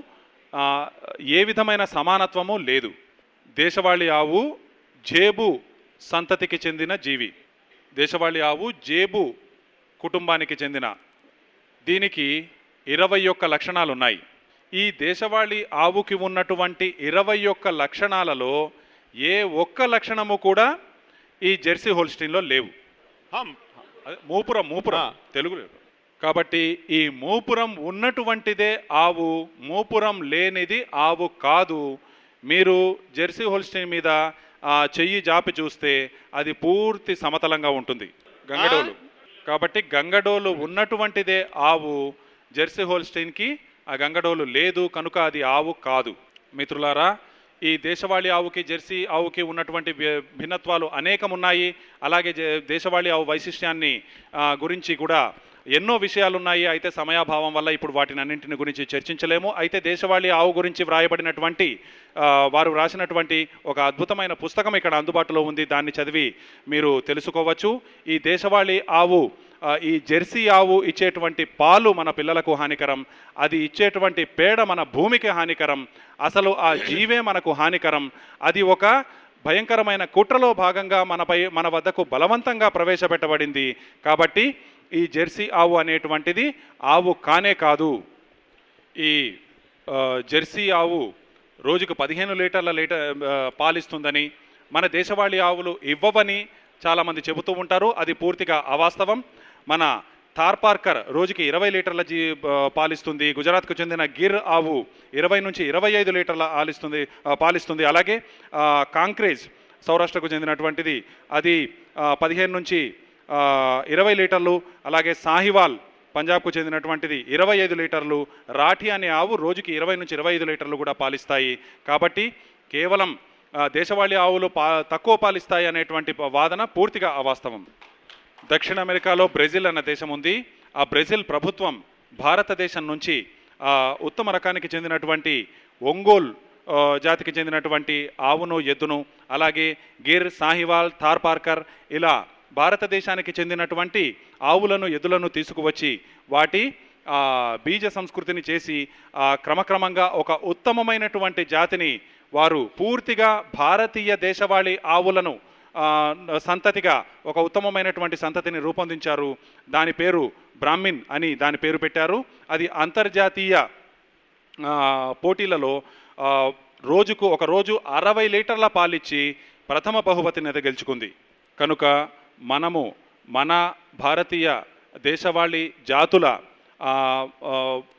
[SPEAKER 1] ఏ విధమైన సమానత్వము లేదు. దేశవాళీ ఆవు జేబు సంతతికి చెందిన జీవి. దేశవాళీ ఆవు జేబు కుటుంబానికి చెందిన, దీనికి 21 లక్షణాలు ఉన్నాయి. ఈ దేశవాళీ ఆవుకి ఉన్నటువంటి 21 లక్షణాలలో ఏ ఒక్క లక్షణము కూడా ఈ జెర్సీ హోల్స్టీన్లో లేవు.
[SPEAKER 2] हम
[SPEAKER 1] మూపురం తెలుగు కాబట్టి ఈ మూపురం ఉన్నటువంటిదే ఆవు, మూపురం లేనిది ఆవు కాదు. మీరు జెర్సీ హోల్స్టీన్ మీద చెయ్యి జాపి చూస్తే అది పూర్తి సమతలంగా ఉంటుంది, గంగడోలు. కాబట్టి గంగడోలు ఉన్నటువంటిదే ఆవు. జెర్సీ హోల్స్టీన్కి ఆ గంగడోలు లేదు కనుక అది ఆవు కాదు. మిత్రులారా, ఈ దేశవాళీ ఆవుకి జెర్సీ ఆవుకి ఉన్నటువంటి భిన్నత్వాలు అనేకం ఉన్నాయి. అలాగే దేశవాళీ ఆవు వైశిష్ట్యాన్ని గురించి కూడా ఎన్నో విషయాలు ఉన్నాయి. అయితే సమయాభావం వల్ల ఇప్పుడు వాటిని అన్నింటిని గురించి చర్చించలేము. అయితే దేశవాళీ ఆవు గురించి వ్రాయబడినటువంటి వారు రాసినటువంటి ఒక అద్భుతమైన పుస్తకం ఇక్కడ అందుబాటులో ఉంది. దాన్ని చదివి మీరు తెలుసుకోవచ్చు. ఈ దేశవాళీ ఆవు, ఈ జెర్సీ ఆవు ఇచ్చేటువంటి పాలు మన పిల్లలకు హానికరం, అది ఇచ్చేటువంటి పేడ మన భూమికి హానికరం, అసలు ఆ జీవే మనకు హానికరం. అది ఒక భయంకరమైన కుట్రలో భాగంగా మన వద్దకు బలవంతంగా ప్రవేశపెట్టబడింది. కాబట్టి ఈ జెర్సీ ఆవు అనేటువంటిది ఆవు కానే కాదు. ఈ జెర్సీ ఆవు రోజుకు 15 లీటర్ల పాలిస్తుందని, మన దేశవాళీ ఆవులు ఇవ్వవని చాలామంది చెబుతూ ఉంటారు. అది పూర్తిగా అవాస్తవం. మన థార్పార్కర్ రోజుకి 20 లీటర్ల పాలిస్తుంది. గుజరాత్కు చెందిన గిర్ ఆవు 20 నుంచి 25 లీటర్ల పాలిస్తుంది. అలాగే కాంక్రేజ్ సౌరాష్ట్రకు చెందినటువంటిది, అది 15 నుంచి 20 లీటర్లు. అలాగే సాహివాల్ పంజాబ్కు చెందినటువంటిది 25 లీటర్లు. రాఠీ అనే ఆవు రోజుకి 20 నుంచి 25 లీటర్లు కూడా పాలిస్తాయి. కాబట్టి కేవలం దేశవాళీ ఆవులు తక్కువ పాలిస్తాయి అనేటువంటి వాదన పూర్తిగా అవాస్తవం. దక్షిణ అమెరికాలో బ్రెజిల్ అన్న దేశం ఉంది. ఆ బ్రెజిల్ ప్రభుత్వం భారతదేశం నుంచి ఉత్తమ రకానికి చెందినటువంటి ఒంగోల్ జాతికి చెందినటువంటి ఆవును, ఎద్దును, అలాగే గిర్, సాహివాల్, థార్పార్కర్ ఇలా భారతదేశానికి చెందినటువంటి ఆవులను, ఎద్దులను తీసుకువచ్చి వాటి బీజ సంస్కృతిని చేసి క్రమక్రమంగా ఒక ఉత్తమమైనటువంటి జాతిని వారు పూర్తిగా భారతీయ దేశవాళీ ఆవులను సంతతిగా ఒక ఉత్తమమైనటువంటి సంతతిని రూపొందించారు. దాని పేరు బ్రాహ్మిన్ అని దాని పేరు పెట్టారు. అది అంతర్జాతీయ పోటీలలో రోజు 60 లీటర్ల పాలిచ్చి ప్రథమ బహుమతిని గెలుచుకుంది. కనుక మనము మన భారతీయ దేశవాళీ జాతుల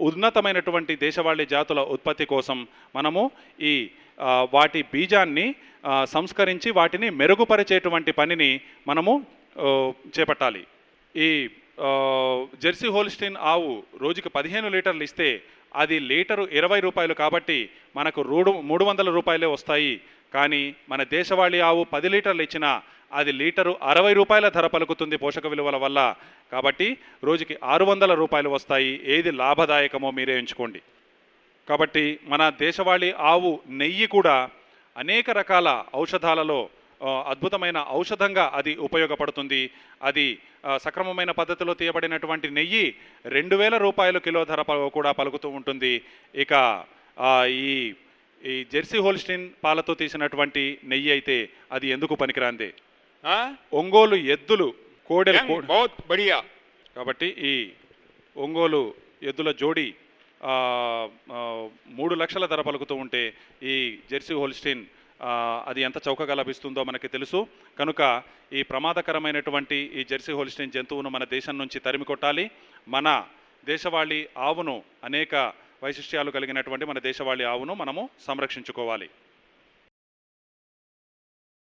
[SPEAKER 1] ఉన్నతమైనటువంటి దేశవాళీ జాతుల ఉత్పత్తి కోసం మనము ఈ వాటి బీజాన్ని సంస్కరించి వాటిని మెరుగుపరిచేటువంటి పనిని మనము చేపట్టాలి. ఈ జెర్సీ హోల్స్టీన్ ఆవు రోజుకి 15 లీటర్లు ఇస్తే అది లీటరు 20 రూపాయలు కాబట్టి మనకు 300 రూపాయలే వస్తాయి. కానీ మన దేశవాళీ ఆవు 10 లీటర్లు ఇచ్చినా అది లీటరు 60 రూపాయల ధర పలుకుతుంది పోషక విలువల వల్ల. కాబట్టి రోజుకి 600 రూపాయలు వస్తాయి. ఏది లాభదాయకమో మీరే ఎంచుకోండి. కాబట్టి మన దేశవాళీ ఆవు నెయ్యి కూడా అనేక రకాల ఔషధాలలో అద్భుతమైన ఔషధంగా అది ఉపయోగపడుతుంది. అది సక్రమమైన పద్ధతిలో తీయబడినటువంటి నెయ్యి 2000 రూపాయలు కిలో ధర కూడా పలుకుతూ ఉంటుంది. ఇక ఈ జెర్సీ హోల్స్టీన్ పాలతో తీసినటువంటి నెయ్యి అయితే అది ఎందుకు పనికిరాందే. ఒంగోలు ఎద్దులు, కోడెలు కాబట్టి ఈ ఒంగోలు ఎద్దుల జోడి 3 లక్షల ధర పలుకుతూ ఉంటే ఈ జెర్సీ హోల్స్టీన్ అది ఎంత చౌకగా లభిస్తుందో మనకి తెలుసు. కనుక ఈ ప్రమాదకరమైనటువంటి ఈ జెర్సీ హోల్స్టీన్ జంతువును మన దేశం నుంచి తరిమి కొట్టాలి. మన దేశవాళీ ఆవును, అనేక వైశిష్ట్యాలు కలిగినటువంటి మన దేశవాళీ ఆవును మనము సంరక్షించుకోవాలి.